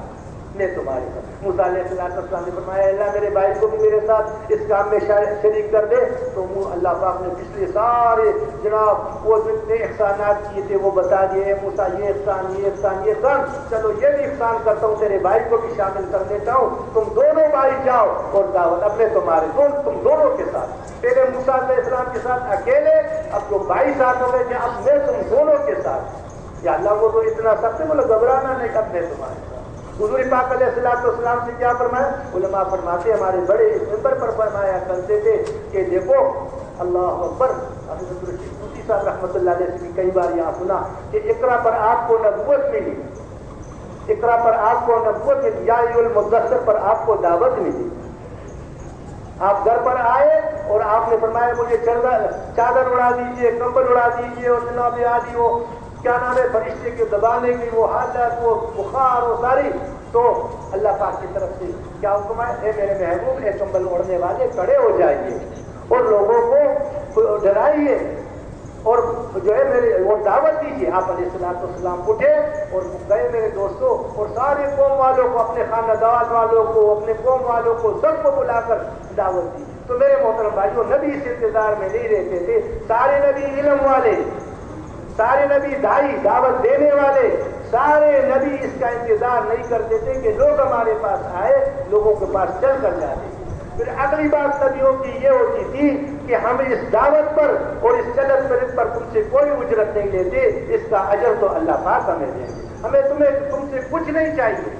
موسیٰ علیہ السلام نے فرمایا اللہ میرے بھائی کو بھی میرے ساتھ اس کام میں شریک کر دے. تو اللہ پاک نے پچھلے سارے جناب وہ جتنے احسانات کیے تھے وہ بتا دیے. موسیٰ یہ احسان، یہ احسان، یہ احسان، چلو یہ بھی احسان کرتا ہوں، تیرے بھائی کو بھی شامل کر دیتا ہوں. تم دونوں بھائی جاؤ اور دعوت اپنے تم دونوں کے ساتھ. پہلے موسیٰ علیہ السلام کے ساتھ اکیلے، اب جو بھائی ساتھ ہو گئے کہ اب میں تم دونوں کے ساتھ. یا اللہ وہ تو اتنا سب سے بولے گھبرانا نہیں، اب میں تمہارے ساتھ. حضور پاک علیہ السلام سے کیا فرمایا؟ علماء فرماتے ہمارے بڑے ممبر پر فرمایا کرتے تھے کہ دیکھو اللہ اکبر. موتی صاحب رحمۃ اللہ علیہ سے بھی کئی بار یہاں سنا کہ اقرا پر آپ کو نبوت ملی، اقرا پر آپ کو نبوت ملی، یا المدثر پر آپ کو دعوت ملی. آپ گھر پر آئے اور آپ نے فرمایا مجھے چادر اڑا دیجیے، کمبل اڑا دیجیے، اور جناب آدھی وہ کیا نام ہے فرشتے کے دبانے کی وہ حالت، وہ بخار، وہ ساری. تو اللہ پاک کی طرف سے کیا حکم ہے؟ اے میرے محبوب، اے کمبل اوڑھنے والے کھڑے ہو جائیے اور لوگوں کو ڈرائیے اور جو ہے میرے وہ دعوت دیجیے. آپ علیہ السلام اٹھے اور گئے میرے دوستوں، اور سارے قوم والوں کو، اپنے خاندان والوں کو، اپنے قوم والوں کو، سب کو بلا کر دعوت دی. تو میرے محترم بھائیوں، نبی اس انتظار میں نہیں رہتے تھے. سارے نبی علم والے، سارے نبی دائی دعوت دینے والے، سارے نبی اس کا انتظار نہیں کرتے تھے کہ لوگ ہمارے پاس آئے، لوگوں کے پاس چل کر جاتے. پھر اگلی بات نبیوں کی یہ ہوتی تھی کہ ہم اس دعوت پر اور اس چلت پرت پر تم سے کوئی اجرت نہیں لیتے، اس کا اجر تو اللہ پاک ہمیں دیں گے. ہمیں تم سے کچھ نہیں چاہیے،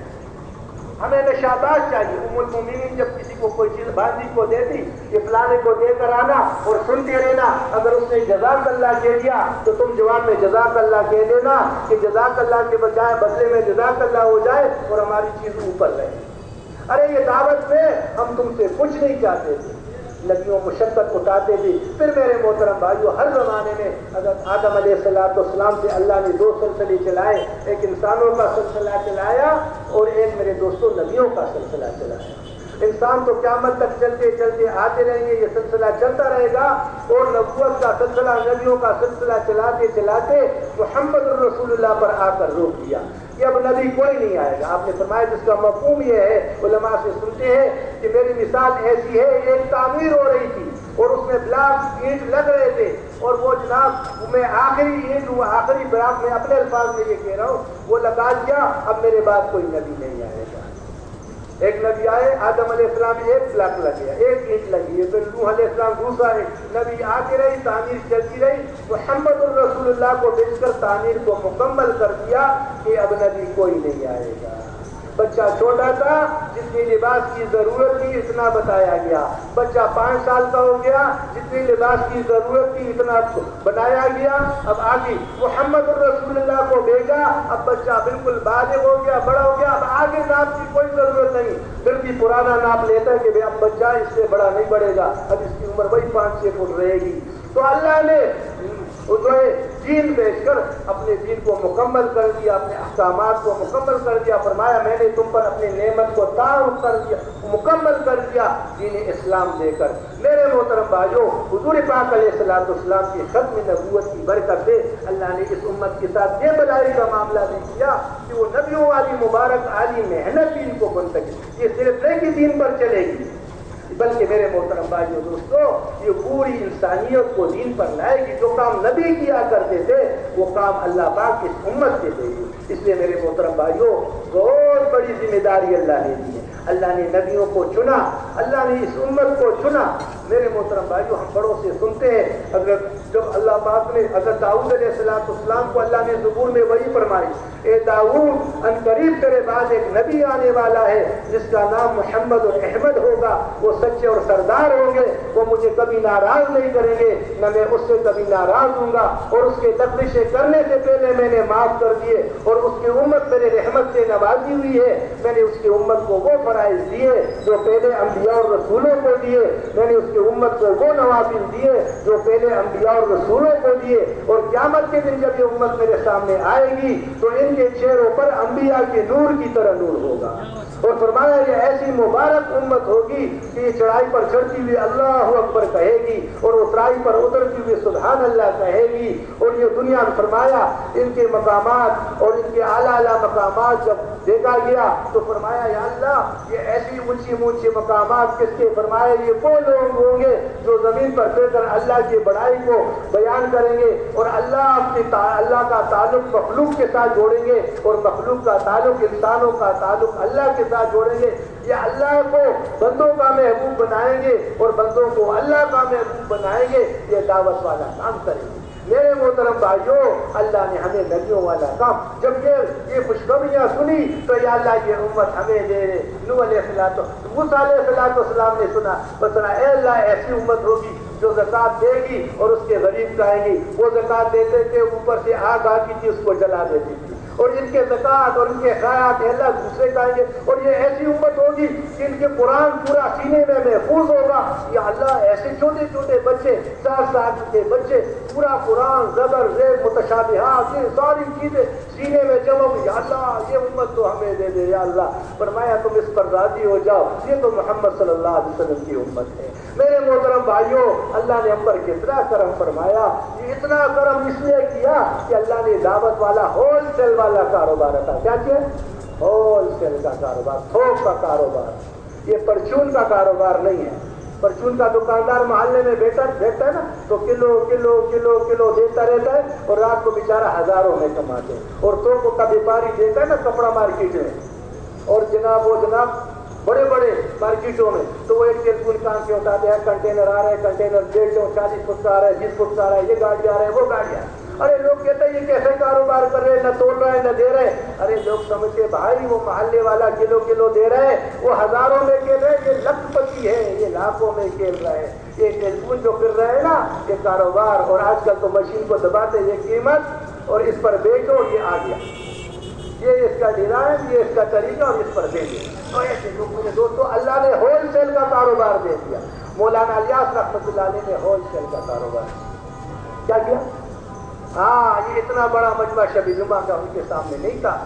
ہمیں نشابات چاہیے. ام المومنین جب کسی کو کوئی چیز باندھی کو دیتی، یہ فلانے کو دے کر آنا اور سنتے رہنا، اگر اس نے جزاک اللہ کہہ دیا تو تم جواب میں جزاک اللہ کہہ دینا کہ جزاک اللہ کے بجائے بدلے میں جزاک اللہ ہو جائے اور ہماری چیز اوپر رہے. ارے یہ دعوت میں ہم تم سے کچھ نہیں چاہتے تھے، نبیوں مشقت اٹھاتے تھے. پھر میرے محترم بھائیو، ہر زمانے میں حضرت آدم علیہ السلام سے اللہ نے 2 سلسلے چلائے، ایک انسانوں کا سلسلہ چلایا اور ایک میرے دوستوں نبیوں کا سلسلہ چلایا. انسان تو قیامت تک چلتے چلتے آتے رہیں گے، یہ سلسلہ چلتا رہے گا. اور نبوت کا سلسلہ، نبیوں کا سلسلہ چلاتے چلاتے محمد الرسول اللہ پر آ کر روک دیا کہ اب نبی کوئی نہیں آئے گا. آپ نے فرمایا جس کا مفہوم یہ ہے، علماء سے سنتے ہیں کہ میری مثال ایسی ہے، ایک تعمیر ہو رہی تھی اور اس میں بلاک اینٹ لگ رہے تھے، اور وہ جناب میں آخری اینٹ ہوا، آخری بلاک میں اپنے الفاظ میں یہ کہہ رہا ہوں، وہ لگا دیا، اب میرے بعد کوئی نبی نہیں آئے گا. ایک نبی آئے، آدم علیہ السلام ایک بلاک لگ گیا، ایک اینٹ لگی ہے. پھر نوح علیہ السلام دوسرا نبی آتی رہی، تعمیر چلتی رہی. محمد الرسول اللہ کو بھیج کر تعمیر کو مکمل کر دیا کہ اب نبی کوئی نہیں آئے گا. بچہ چھوٹا تھا، جتنی لباس کی ضرورت تھی اتنا بتایا گیا. بچہ 5 سال کا ہو گیا، جتنی لباس کی ضرورت تھی اتنا بنایا گیا. اب آگے محمد الرسول اللہ کو بھیجا، اب بچہ بالکل بالغ ہو گیا، بڑا ہو گیا، اب آگے ناپ کی کوئی ضرورت نہیں. پھر بھی پرانا ناپ لیتا ہے کہ اب بچہ اس سے بڑا نہیں بڑھے گا، اب اس کی عمر وہی 5-6 فٹ رہے گی. تو اللہ نے جو ہے دین بھیج کر اپنے دین کو مکمل کر دیا، اپنے احکامات کو مکمل کر دیا. فرمایا میں نے تم پر اپنی نعمت کو تعارف کر دیا، مکمل کر دیا دین اسلام دے کر. میرے محترم بھائیو، حضور پاک علیہ السلام کی ختم نبوت کی برکت سے اللہ نے اس امت کے ساتھ یہ بلائی کا معاملہ نہیں کیا کہ وہ نبیوں والی مبارک عالی محنت دین کو بن سکے. یہ صرف نہیں کہ دین پر چلے گی، بلکہ میرے محترم بھائیو دوستو، یہ پوری انسانیت کو دین پر لائے گی. جو کام نبی کیا کرتے تھے وہ کام اللہ پاک اس امت سے دے گی. اس لیے میرے محترم بھائیو، بہت بڑی ذمہ داری اللہ نے دی ہے. اللہ نے نبیوں کو چنا، اللہ نے اس امت کو چنا. میرے محترم بھائیو، ہم بڑوں سے سنتے ہیں، جب اللہ پاک نے حضرت داؤد علیہ السلام کو اللہ نے زبور میں وہی فرمائی، اے داؤد ان قریب تیرے بعد ایک نبی آنے والا ہے جس کا نام محمد اور احمد ہوگا. وہ سچے اور سردار ہوں گے، وہ مجھے کبھی ناراض نہیں کریں گے، نہ میں اس سے کبھی ناراض ہوں گا. اور اس کے لغزشیں کرنے سے پہلے میں نے معاف کر دیے، اور اس کی امت میرے رحمت سے نوازی ہوئی ہے. میں نے اس کی امت کو وہ فرائض دیے جو پہلے انبیاء اور رسولوں کو دیے. میں نے اس کی امت کو وہ نوافل دیے جو پہلے انبیاء اور رسولوں کو دیے. لیے، اور قیامت کے دن جب یہ امت میرے سامنے آئے گی تو ان کے چہروں پر انبیاء کے نور کی طرح نور ہوگا۔ اور فرمایا یہ ایسی مبارک امت ہوگی کہ یہ چڑھائی پر چڑھتی ہوئی اللہ اکبر کہے گی اور اترائی پر اترتی ہوئی سبحان اللہ کہے گی، اور یہ دنیا میں فرمایا ان کے مقامات اور ان کے اعلیٰ اعلیٰ مقامات جب دیکھا گیا تو فرمایا یا اللہ یہ ایسی اونچی اونچی مقامات کس کے؟ فرمایا یہ وہ لوگ ہوں گے جو زمین پر پھر کر اللہ کی بڑائی کو بیان کریں گے اور اللہ کا تعلق مخلوق کے ساتھ جوڑیں گے اور مخلوق کا تعلق انسانوں کا تعلق اللہ کے ساتھ جوڑیں گے۔ یہ اللہ کو بندوں کا محبوب بنائیں گے اور بندوں کو اللہ کا محبوب بنائیں گے، یہ دعوت والا کام کریں گے۔ میرے محترم بھائیوں، اللہ نے ہمیں نبیوں والا کام، جب یہ خوشخبریاں سنی تو یا اللہ یہ امت ہمیں دے رہے۔ نوح علیہ موسیٰ علیہ السلام نے سنا، بتنا اے اللہ ایسی امت ہوگی جو زکوٰۃ دے گی اور اس کے غریب کھائیں گی۔ وہ زکوٰۃ دیتے تھے، اوپر سے آگ آتی تھی، اس کو جلا دیتی تھی، اور ان کے زکوٰۃ اور ان کے خیرات اللہ دوسرے کھائیں گے۔ اور یہ ایسی امت ہوگی کہ ان کے قرآن پورا سینے میں محفوظ ہوگا۔ یا اللہ ایسے چھوٹے چھوٹے بچے، 4 سال کے بچے پورا قرآن زبر زیر متشابہات یہ ساری چیزیں سینے میں جمع ہوئی۔ یا اللہ یہ امت تو ہمیں دے دے یا اللہ۔ فرمایا تم اس پر راضی ہو جاؤ، یہ تو محمد صلی اللہ علیہ وسلم کی امت ہے۔ میرے محترم بھائیوں، اللہ نے ہم پر کتنا کرم فرمایا۔ یہ اتنا کرم اس لیے کیا کہ اللہ نے دعوت والا ہول سیل والا کاروبار تھا۔ کیا کیا؟ ہول سیل کا کاروبار، تھوک کا کاروبار۔ یہ پرچون کا کاروبار نہیں ہے۔ پرچون کا دکاندار محلے میں بیٹھتا ہے نا تو کلو کلو کلو کلو دیتا رہتا ہے اور رات کو بیچارہ ہزاروں میں کماتے ہیں۔ اور تو کا بیپاری دیتا ہے نا کپڑا مارکیٹ میں، اور جناب بڑے بڑے مارکیٹوں میں تو وہ ایک ٹیلیفون کام کے اٹھاتے ہیں، کنٹینر آ رہا ہے، کنٹینر 150 فٹ کا آ رہا ہے، 20 فٹ کا آ رہا ہے، یہ گاڑی آ رہا ہے، وہ گاڑی آ رہا ہے۔ ارے لوگ کہتے ہیں یہ کیسے کاروبار کر رہے ہیں، نہ توڑ رہے ہیں نہ دے رہے ہیں۔ ارے لوگ سمجھتے بھائی وہ محلے والا کلو کلو دے رہے ہیں، وہ ہزاروں میں کھیل رہے ہیں، یہ لکھ پتی ہے، یہ لاکھوں میں کھیل رہے ہیں۔ یہ ٹیلیفون جو پھر رہے ہیں نا یہ کاروبار، اور آج کل تو مشین کو دباتے یہ قیمت اور اس پر بیچو، یہ آ گیا، یہ اس کا ڈیزائن، یہ اس کا طریقہ، اور اس پر بیچو۔ تو ایسے لوگ میرے دوستو اللہ نے ہول سیل کا کاروبار دے دیا۔ مولانا الیاس رحمۃ اللہ علیہ نے ہول سیل کا کاروبار کیا کیا؟ ہاں یہ اتنا بڑا مجمع شب جمعہ کا ان کے سامنے نہیں تھا۔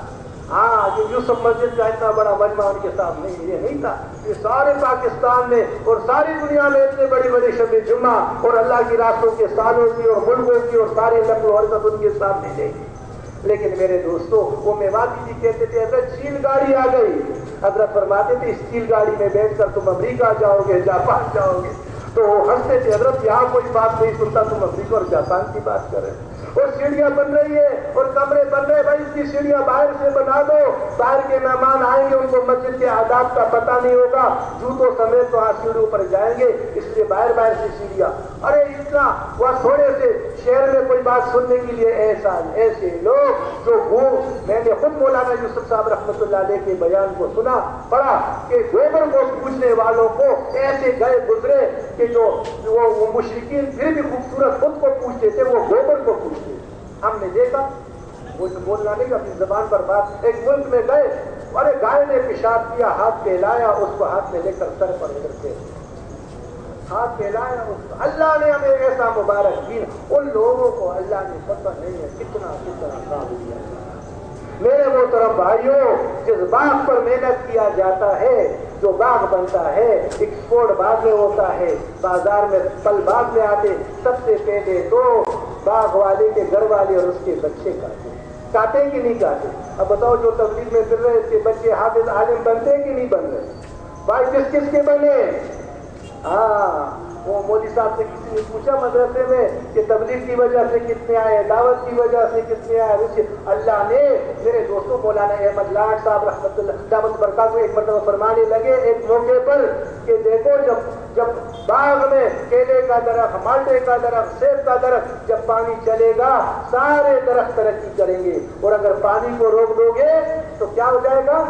ہاں یہ یوسف مسجد کا اتنا بڑا مجمع ان کے سامنے یہ نہیں تھا۔ یہ سارے پاکستان میں اور ساری دنیا میں اتنے بڑی بڑی شب جمعہ اور اللہ کی راستوں کے سالوں کی اور ملکوں کی اور ساری نقل و حرکت ان کے سامنے نہیں تھی۔ لیکن میرے دوستو وہ میواتی جی کہتے تھے حضرت چیل گاڑی آ گئی۔ حضرت فرماتے تھے اس چیل گاڑی میں بیٹھ کر تم امریکہ جاؤ گے، جاپان جاؤ گے۔ تو وہ ہنستے تھے، حضرت یہاں کوئی بات نہیں سنتا، تم امریکہ اور جاپان کی بات کر رہے ہیں۔ اور سیڑھیاں بن رہی ہے اور کمرے بن رہے، بھائی اس کی سیڑھیاں باہر سے بنا دو، باہر کے مہمان آئیں گے ان کو مسجد کے آداب کا پتہ نہیں ہوگا، جوتوں سمیت تو سیڑھیوں پر جائیں گے، اس لیے باہر باہر سے سیڑھیاں۔ ارے اتنا وہ تھوڑے سے شہر میں کوئی بات سننے کے لیے ایسے لوگ جو میں نے خود مولانا یوسف صاحب رحمۃ اللہ علیہ کے بیان کو سنا پڑھا کہ گوبر کو پوجنے والوں کو ایسے گئے گزرے کہ جو وہ مشرکین پھر بھی خوبصورت خود کو پوچھتے تھے، وہ گوبر کو پوچھتے۔ ہم نے دیکھا وہ جو بولنا نہیں اپنی زبان پر بات، ایک ملک میں گئے، ارے گائے نے پیشاب کیا، ہاتھ پھیلایا، اس کو ہاتھ میں لے کر سر پر ادھر ہاتھ پھیلایا، اس کو اللہ نے ہمیں ایسا مبارک دین، ان لوگوں کو اللہ نے پتہ نہیں ہے کتنا کام دیا۔ میرے محترم بھائیوں، جس باغ پر محنت کیا جاتا ہے، جو باغ بنتا ہے، ایکسپورٹ باغ میں ہوتا ہے، بازار میں پھل باغ میں آتے، سب سے پہلے تو باغ والے کے گھر والے اور اس کے بچے کاٹیں کہ نہیں کاٹے؟ اب بتاؤ جو تبلیغ میں پھر رہے اس کے بچے حافظ عالم بنتے کہ نہیں بن رہے؟ بھائی کس کے بنے؟ ہاں وہ مودی صاحب سے کسی نے پوچھا مدرسے میں کہ تبلیغ کی وجہ سے کتنے آئے، دعوت کی وجہ سے کتنے آئے؟ اللہ نے میرے دوستوں مولانا احمد لاٹ صاحب رحمۃ اللہ دعوت برکات ایک مرتبہ فرمانے لگے ایک موقع پر کہ دیکھو جب باغ میں کیلے کا درخت، مالٹے کا درخت، سیب کا درخت جب پانی چلے گا سارے درخت ترقی کریں گے، اور اگر پانی کو روک دو گے تو کیا ہو جائے گا؟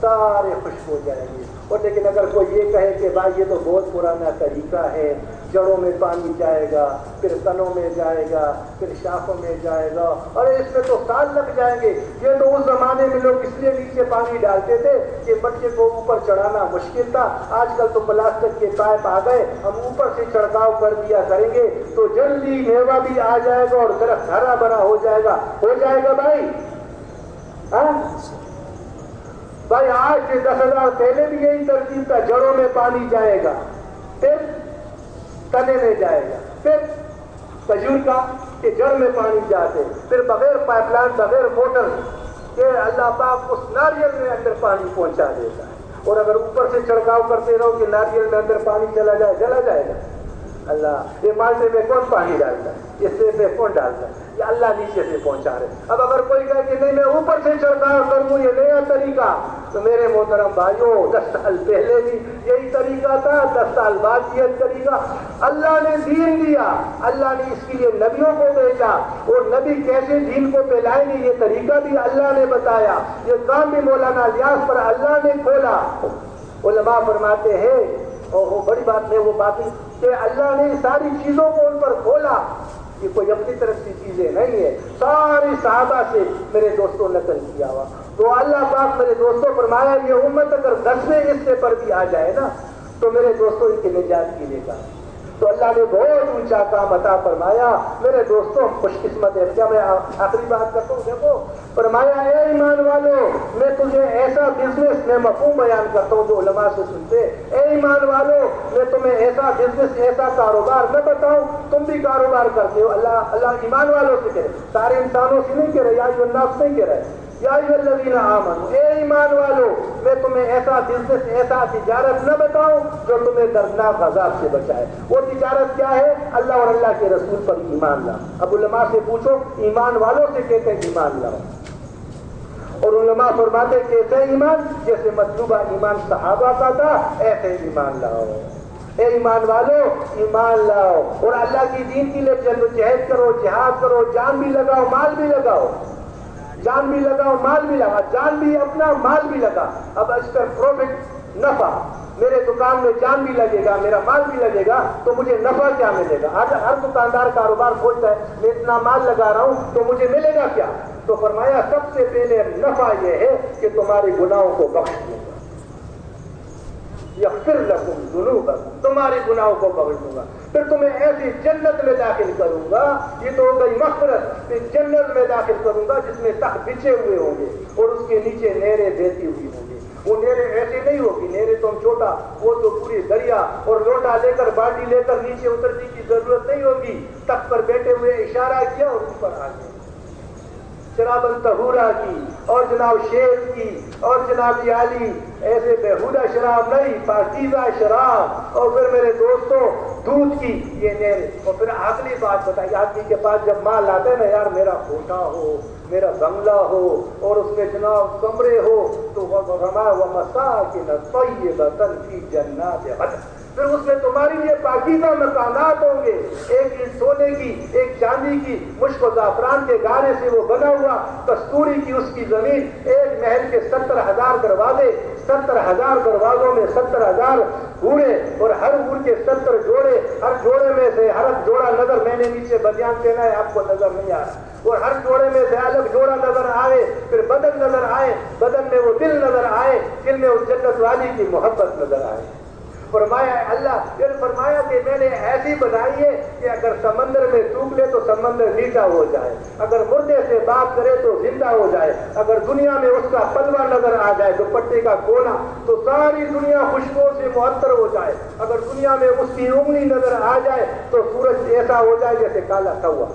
سارے خشک ہو جائیں گے۔ اور لیکن اگر کوئی یہ کہے کہ بھائی یہ تو بہت پرانا طریقہ ہے، جڑوں میں پانی جائے گا، پھر تنوں میں جائے گا، پھر شاخوں میں جائے گا، اور اس میں تو سال لگ جائیں گے، یہ تو اس زمانے میں لوگ اس لیے نیچے پانی ڈالتے تھے کہ بچے کو اوپر چڑھانا مشکل تھا، آج کل تو پلاسٹک کے پائپ آ گئے، ہم اوپر سے چھڑکاؤ کر دیا کریں گے تو جلدی میوہ بھی آ جائے گا اور درخت ہرا بھرا ہو جائے گا بھائی۔ ہاں بھائی آج سے 10,000 پہلے بھی یہی ترتیب تھا، جڑوں میں پانی جائے گا، پھر تنے میں جائے گا، پھر کھجور کا کہ جڑ میں پانی جاتے، پھر بغیر پائپ لائن بغیر موٹر کہ اللہ پاک اس ناریل میں اندر پانی پہنچا دیتا ہے، اور اگر اوپر سے چھڑکاؤ کرتے رہو کہ ناریل میں اندر پانی چلا جائے گا۔ اللہ یہ مالٹے میں کون پانی ڈالتا ہے، یہ سیب میں کون ڈالتا ہے، یہ اللہ نیچے سے پہنچا رہے۔ اب اگر کوئی کہے کہ نہیں میں اوپر سے چھڑکاؤ کروں یہ نیا طریقہ، تو میرے محترم بھائیوں 10 سال پہلے بھی یہی طریقہ تھا، 10 سال بعد یہ طریقہ۔ اللہ نے دین دیا، اللہ نے اس کے لیے نبیوں کو بھیجا، اور نبی کیسے دین کو پھیلائیں گے یہ طریقہ بھی اللہ نے بتایا، یہ کام بھی مولانا الیاس پر اللہ نے کھولا۔ علماء فرماتے ہیں اور بڑی بات ہے وہ بات کہ اللہ نے ساری چیزوں کو ان پر کھولا، یہ کوئی اپنی طرف سے چیزیں نہیں ہے، ساری صحابہ سے میرے دوستوں نقل کیا ہوا۔ تو اللہ پاک میرے دوستوں فرمایا یہ امت اگر 10ویں حصے پر بھی آ جائے نا تو میرے دوستوں ان کی نجات ملے گا۔ تو اللہ نے بہت اونچا کام عطا فرمایا میرے دوستوں، خوش قسمت ہے۔ کیا میں آخری بات کرتا ہوں؟ دیکھو فرمایا اے ایمان والو میں تجھے ایسا بزنس میں مفہوم بیان کرتا ہوں جو علماء سے سنتے، اے ایمان والو میں تمہیں ایسا بزنس ایسا کاروبار نہ بتاؤں، تم بھی کاروبار کرتے ہو۔ اللہ ایمان والوں سے کہہ رہے، سارے انسانوں سے نہیں کہہ رہے، یا ایھا الناس نہیں کہہ رہے، یا ایھا الذین آمنوا، اے ایمان والو میں تمہیں ایسا بزنس ایسا تجارت نہ بتاؤں جو تمہیں دردناک عذاب سے بچائے۔ وہ تجارت کیا ہے؟ اللہ اور اللہ کے رسول پر ایمان لاؤ۔ اب علماء سے پوچھو ایمان والوں سے کہتے ہیں ایمان لاؤ، اور علماء فرماتے کیسے ایمان؟ جیسے مطلوبہ ایمان صحابہ کا تھا ایسے ایمان لاؤ۔ اے ایمان والو ایمان لاؤ اور اللہ کی دین کے لیے جہاد کرو، جہاد کرو، جان بھی لگاؤ مال بھی لگاؤ، جان بھی لگاؤ مال بھی لگا، جان بھی اپنا مال بھی لگا۔ اب اس کا پروفٹ نفع، میرے دکان میں جان بھی لگے گا میرا مال بھی لگے گا تو مجھے نفع کیا ملے گا؟ ہر دکاندار کاروبار کھولتا ہے میں اتنا مال لگا رہا ہوں تو مجھے ملے گا کیا؟ تو فرمایا سب سے پہلے نفع یہ ہے کہ تمہارے گناہوں کو بخش دوں گا، یغفر لکم ذنوبکم، تمہارے گناہوں کو بخش دوں گا، پھر تمہیں ایسی جنت میں داخل کروں گا، یہ تو ہو گئی مغفرت، پھر جنت میں داخل کروں گا جس میں تخت بچھے ہوئے ہوں گے اور اس کے نیچے نہریں بہتی ہوئی ہوں گی۔ وہ نہریں ایسی نہیں ہوگی، نہریں تو چھوٹا، وہ تو پوری دریا، اور لوٹا لے کر بالٹی لے کر نیچے اترنے کی ضرورت نہیں ہوگی، تخت پر بیٹھے ہوئے اشارہ کیا اور اوپر آ گئے۔ شراباً طہورا کی اور جناب شیر کی اور جناب عالی ایسے بےہودہ شراب نہیں، پاکیزہ شراب، اور پھر میرے دوستوں دودھ کی یہ نہر۔ اور پھر اگلی بات بتائی، آدمی کے پاس جب مال آتا ہے نا یار میرا کوٹھا ہو، میرا بنگلہ ہو اور اس میں جناب کمرے ہو، تو فرمایا وَمَسَاكِنَ طَيِّبَةً فِي جَنَّاتِ عَدْنٍ، پھر اس میں تمہارے لیے پاکیزہ مکانات ہوں گے، ایک سونے کی ایک چاندی کی مشک و زعفران کے گارے سے وہ بنا ہوا، کستوری کی اس کی زمین، ایک محل کے 70,000 دروازے، 70,000 دروازوں میں 70,000 حورے اور ہر حور کے 70 جوڑے، ہر جوڑے میں سے ہر جوڑا نظر، میں نے نیچے بیان دینا ہے آپ کو نظر نہیں آ رہا، اور ہر جوڑے میں سے الگ جوڑا نظر آئے، پھر بدن نظر آئے، بدن میں وہ دل نظر آئے، دل میں اس جنت والی کی محبت نظر آئے۔ فرمایا اللہ، پھر فرمایا کہ میں نے ایسی بنائی ہے کہ اگر سمندر میں ڈوب لے تو سمندر میٹھا ہو جائے، اگر مردے سے بات کرے تو زندہ ہو جائے، اگر دنیا میں اس کا پلوا نظر آ جائے دوپٹے کا کونا تو ساری دنیا خوشبو سے معطر ہو جائے، اگر دنیا میں اس کی انگلی نظر آ جائے تو سورج ایسا ہو جائے جیسے کالا کوا،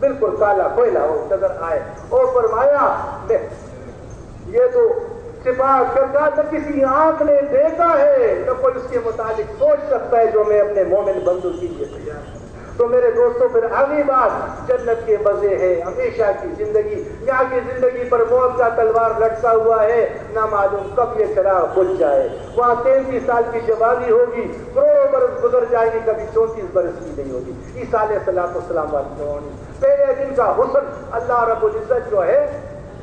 بالکل کالا کوئلہ ہو نظر آئے۔ اور فرمایا یہ تو صفات کرتا نہ کسی آنکھ نے دیکھا ہے نہ کوئی اس کے متعلق سوچ سکتا ہے جو میں اپنے مومن بندوں کے لیے تیار ہوں۔ تو میرے دوستوں پھر اگلی بات جنت کے مزے ہے، ہمیشہ کی زندگی، یہاں کی زندگی پر موت کا تلوار لٹکا ہوا ہے، نہ معلوم کب یہ چراغ بجھ جائے۔ وہاں 33 سال کی جوانی ہوگی، کروڑوں برس گزر جائے گی، کبھی 34 برس کی نہیں ہوگی۔ عیسیٰ علیہ السلام والی جوانی، پہلے دن کا حسن اللہ رب العزت جو ہے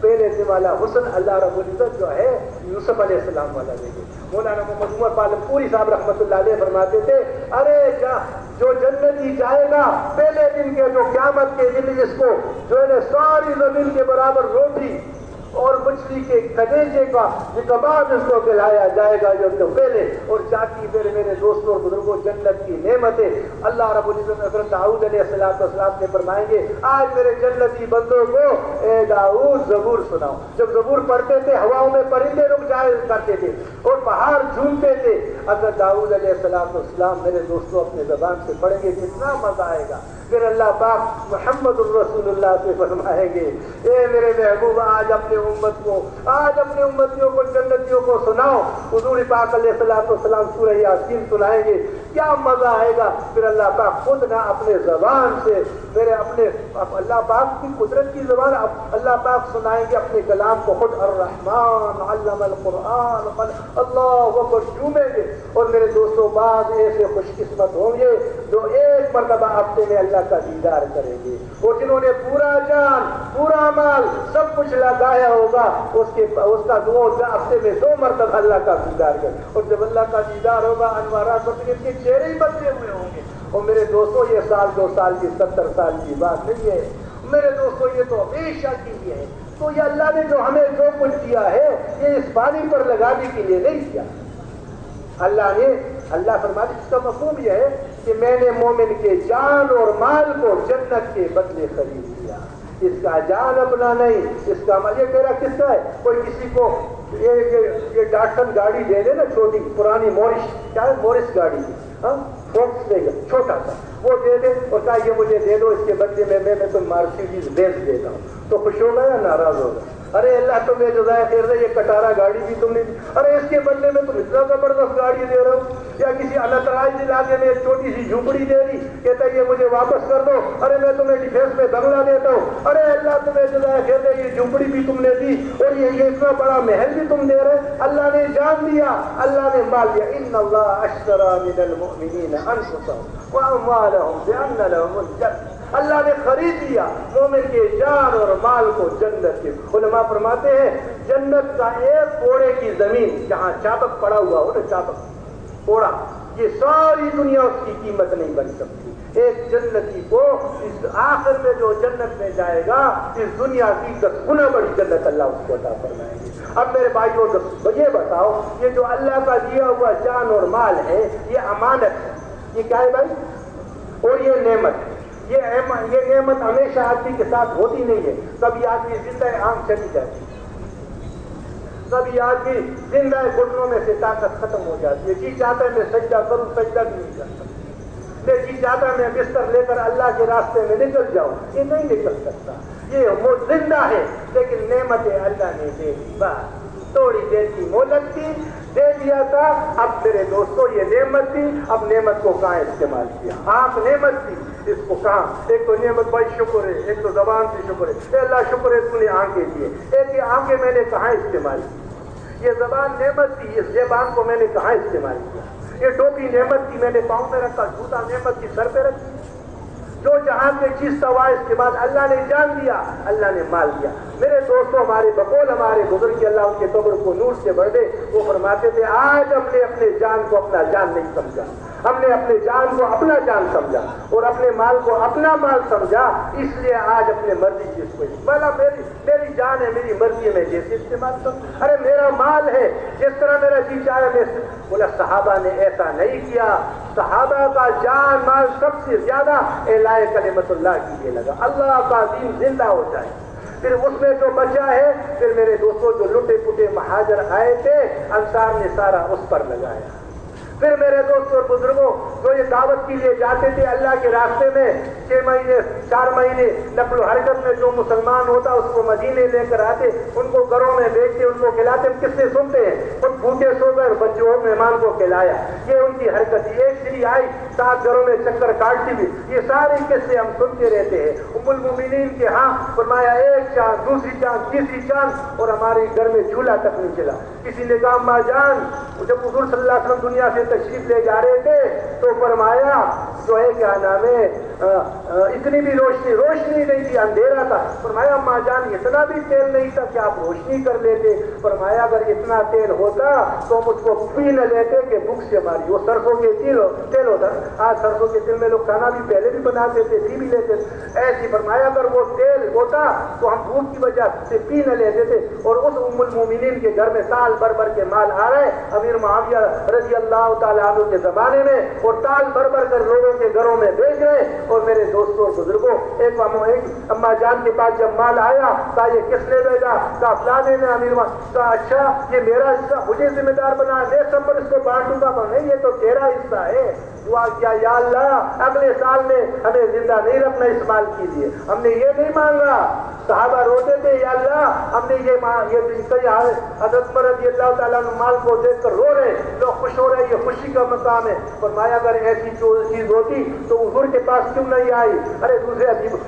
پہلے سے والا حسن اللہ رب العزت جو ہے یوسف علیہ السلام والا دے گے۔ مولانا محمد عمر پالم پوری صاحب رحمۃ اللہ علیہ فرماتے تھے، ارے جو جنتی جائے گا پہلے دن کے جو قیامت کے دن جس کو جو ہے ساری زمین کے برابر روٹی اور مچھلی کے کلیجے کا جو کباب اس کو کھلایا جائے گا جو تو پہلے، اور چاچی میرے دوستوں اور بزرگوں جنت کی نعمتیں اللہ رب العزت حضرت داؤد علیہ السلام نے فرمائیں گے آج میرے جنتی بندوں کو اے داؤد زبور سناؤ۔ جب زبور پڑھتے تھے ہواؤں میں پرندے رک جایا کرتے تھے اور پہاڑ جھومتے تھے۔ حضرت داؤد علیہ السلام میرے دوستوں اپنے زبان سے پڑھیں گے کتنا مزہ آئے گا۔ پھر اللہ پاک محمد الرسول اللہ سے فرمائیں گے اے میرے محبوب آج اپنے امتیوں کو جنتیوں کو سناؤ۔ حضور پاک علیہ السلام سورہ یاسین سنائیں گے، کیا مزہ آئے گا۔ پھر اللہ پاک خود نہ اپنے زبان سے اللہ پاک کی قدرت کی زبان اللہ پاک سنائیں گے اپنے کلام کو خود، الرحمن علم القرآن اللہ اکبر جھومیں گے۔ اور میرے دوستوں بعض ایسے خوش قسمت ہوں گے جو ایک مرتبہ ہفتے میں اللہ کا دیدار کریں گے، اور جنہوں نے پورا جان پورا مال سب کچھ لگایا ہوگا اس کا ہفتے میں 2 مرتبہ اللہ کا دیدار کرے، اور جب اللہ کا دیدار ہوگا انوارات کے چہرے ہی بدلے ہوئے ہوں گے۔ اور میرے دوستوں یہ سال 2 سال کی 70 سال کی بات نہیں ہے میرے دوستوں، یہ تو ہمیشہ کے لیے ہے۔ تو یہ اللہ نے جو ہمیں جو کچھ دیا ہے یہ اس پانی پر لگانے کے لیے نہیں دیا۔ اللہ فرماتے اس کا مفہوم یہ ہے کہ میں نے مومن کے جان اور مال کو جنت کے بدلے خرید لیا۔ اس کا جان اپنا نہیں، اس کا مال یہ میرا کس کا ہے؟ کوئی کسی کو یہ ڈاٹسن گاڑی دے دے نا، چھوٹی پرانی مورس گاڑی فوکس دے گا چھوٹا سا، وہ دے دے اور کہا یہ مجھے دے دو، اس کے بدلے میں تم مرسیڈیز بینز دیتا ہوں، تو خوش ہوگا یا ناراض ہوگا؟ ارے اللہ تمہیں جزائے خیر دے، یہ کٹارا گاڑی بھی تم نے دی، ارے اس کے بدلے میں تم اتنا زبردست گاڑی دے رہے ہو۔ یا کسی انتراج علاقے میں ایک چھوٹی سی جھوپڑی دے دی، کہتا ہے یہ مجھے واپس کر دو، ارے میں تمہیں ڈیفینس میں بنگلہ دیتا ہوں، ارے اللہ تمہیں جزائے خیر دے، یہ جھوپڑی بھی تم نے دی اور یہ اتنا بڑا محل بھی تم دے رہے۔ اللہ نے جان دیا، اللہ نے مال دیا، ان اللہ اشتری من المؤمنین انفسهم واموالهم بان لهم الجنہ، اللہ نے خرید لیا مومن کے جان اور مال کو جنت کے۔ علماء فرماتے ہیں جنت کا ایک کوڑے کی زمین جہاں چابک پڑا ہوا ہو نا، چابک کوڑا، یہ ساری دنیا اس کی قیمت نہیں بن سکتی۔ ایک جنتی کو اس آخر میں جو جنت میں جائے گا اس دنیا کی 10 گنا بڑی جنت اللہ اس کو عطا فرمائیں گے۔ اب میرے بھائیوں یہ بتاؤ، یہ جو اللہ کا دیا ہوا جان اور مال ہے یہ امانت ہے، یہ کیا ہے بھائی؟ اور یہ نعمت ہے۔ یہ نعمت ہمیشہ آدمی کے ساتھ ہوتی نہیں ہے، کبھی آدمی زندہ آنکھ چلی جاتی ہے، کبھی آدمی زندہ گھٹنوں میں سے طاقت ختم ہو جاتی ہے، جی چاہتا ہے میں سجدہ کروں سجدہ بھی نہیں کر سکتا، میں جی چاہتا ہے میں بستر لے کر اللہ کے راستے میں نکل جاؤں، یہ نہیں نکل سکتا، یہ وہ زندہ ہے لیکن نعمتیں اللہ نے دے دی، بس تھوڑی دیر کی مہلت تھی، دے دیا تھا، اب میرے دوستوں یہ نعمت تھی، اب نعمت کو کہاں استعمال کیا؟ آنکھ نعمت تھی، اس کو کہاں؟ ایک تو نعمت بھائی شکر ہے، ایک تو زبان سے شکر ہے، اے اللہ شکر ہے تو نے آنکھیں دیے، ایک یہ آنکھیں میں نے کہاں استعمال کی؟ یہ زبان نعمت تھی، اس زبان کو میں نے کہاں استعمال کیا؟ یہ ٹوپی نعمت تھی، میں نے پاؤں میں رکھا، جوتا نعمت کی سر پہ رکھی، جو جہاں سے چیز سوا اس کے بعد اللہ نے جان دیا، اللہ نے مال دیا۔ میرے دوستوں ہمارے بقول ہمارے بزرگ اللہ ان کے قبر کو نور سے بھر دے، وہ فرماتے تھے آج ہم نے اپنے جان کو اپنا جان نہیں سمجھا، ہم نے اپنے جان کو اپنا جان سمجھا اور اپنے مال کو اپنا مال سمجھا، اس لیے آج اپنے مرضی چیز کو بولا میری جان ہے میری مرضی ہے میں جیسے استعمال کروں، ارے میرا مال ہے جس طرح میرا جی چاہے میں بولا صحابہ نے ایسا نہیں کیا، صحابہ کا جان مال سب سے زیادہ اعلاء کلمت اللہ کے لیے لگا، اللہ کا دین زندہ ہو جائے۔ پھر اس میں جو بچا ہے پھر میرے دوستوں جو لٹے پٹے مہاجر آئے تھے انصار نے سارا اس پر لگایا۔ پھر میرے دوستوں اور بزرگوں جو یہ دعوت کے لیے جاتے تھے اللہ کے راستے میں 6 مہینے 4 مہینے نقل و حرکت میں جو مسلمان ہوتا اس کو مدینے لے کر آتے، ان کو گھروں میں بیچتے، ان کو کھلاتے، ہم کس سے سنتے ہیں خود بھوکے سو گئے، بچوں اور مہمان کو کھلایا، یہ ان کی حرکت تھی۔ ایک شری آئی 7 گھروں میں چکر کاٹتی بھی، یہ سارے قصے ہم سنتے رہتے ہیں۔ ام المومنین کے ہاں فرمایا ایک چاند دوسری چاند تیسری چاند اور ہمارے گھر میں چولہا تک نہیں چلا۔ کسی نے کہا ماں جان جب حضور صلی اللہ علیہ وسلم دنیا سے تشریف لے جا رہے تھے تو فرمایا جو ہے کیا نام ہے اتنی بھی روشنی نہیں تھی، اندھیرا تھا۔ فرمایا اما جان اتنا بھی تیل نہیں تھا کہ آپ روشنی کر لیتے؟ فرمایا اگر اتنا تیل ہوتا تو ہم اس کو پی نہ لیتے کہ بھوک سے ہماری، وہ سرسوں کے تیل ہوتا، آج سرسوں کے تیل میں لوگ کھانا بھی پہلے بھی بناتے تھے، پی بھی لیتے تھے، ایسی فرمایا اگر وہ تیل ہوتا تو ہم بھوک کی وجہ سے پی نہ لیتے تھے۔ اور اس ام المومنین کے گھر میں سال بھر کے مال آ رہے امیر معاویہ رضی اللہ تعالیٰ عنہ کے زمانے میں، اور سال بھر کر لوگوں کے گھروں میں بیچ رہے۔ اور میرے دوستوں بزرگوں، ایک اما جان کے پاس جب مال آیا کہا یہ کس نے بھیجا؟ کہا فلانے نے امیر کہا اچھا یہ میرا حصہ، مجھے ذمہ دار بنا، میں سب پر اس کو بانٹوں گا؟ نہیں یہ تو تیرا حصہ ہے۔ دعا کیا یا اللہ اگلے سال میں ہمیں زندہ نہیں رکھنا اس مال کے لیے، ہم نے یہ نہیں مانگا۔ صحابہ روتے تھے یا اللہ ہم نے حضرت رضی اللہ تعالیٰ عنہ مال کو دیکھ کر رو رہے، لوگ خوش ہو رہے، یہ خوشی کا مقام ہے۔ فرمایا اگر ایسی چیز ہوتی تو حضور کے پاس کیوں نہیں آئی؟ ارے دوسرے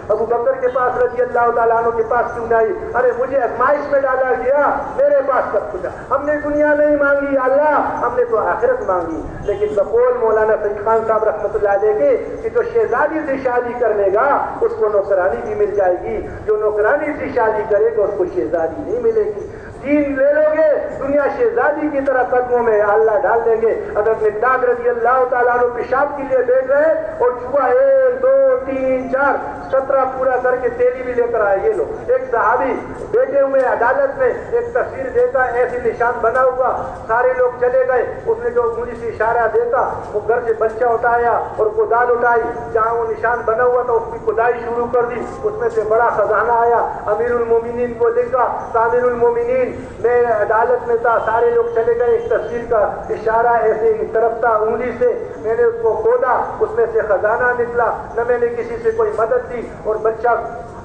ابو بکر کے پاس رضی اللہ تعالیٰ عنہ کے پاس کیوں نہیں آئی؟ ارے مجھے ازمائش میں ڈالا گیا، میرے پاس سب کچھ ہے، ہم نے دنیا نہیں مانگی اللہ، ہم نے تو آخرت مانگی۔ لیکن بقول مولانا سید خان صاحب رحمۃ اللہ علیہ کے کہ جو شہزادی سے شادی کر لے گا اس کو نوکرانی بھی مل جائے گی، جو نوکرانی سے شادی کرے گا اس کو شہزادی نہیں ملے گی۔ دین لے لو گے دنیا شہزادی کی طرح قدموں میں اللہ ڈال دیں گے۔ حضرت مقداد رضی اللہ تعالیٰ عنہ پیشاب کے لیے بیٹھ رہے اور چھوا 1 2 3 4 17 پورا کر کے تیلی بھی لے کر آئے یہ لوگ۔ ایک صحابی بیٹھے ہوئے عدالت میں ایک تصویر دیکھا ایسی نشان بنا ہوا، سارے لوگ چلے گئے، اس نے جو انگلی سے اشارہ دیکھا وہ گھر سے بچہ اٹھایا اور کدال اٹھائی، جہاں وہ نشان بنا ہوا تھا اس کی کدائی شروع کر دی، اس میں سے بڑا خزانہ آیا۔ امیر المومنین کو دیکھا، امیر المومنین میں عدالت میں تھا، سارے لوگ چلے گئے، ایک تصویر کا اشارہ ایسے ہی طرف تھا انگلی سے، میں نے اس کو کھودا، اس میں سے خزانہ نکلا، نہ میں نے کسی سے کوئی مدد دی، اور بچہ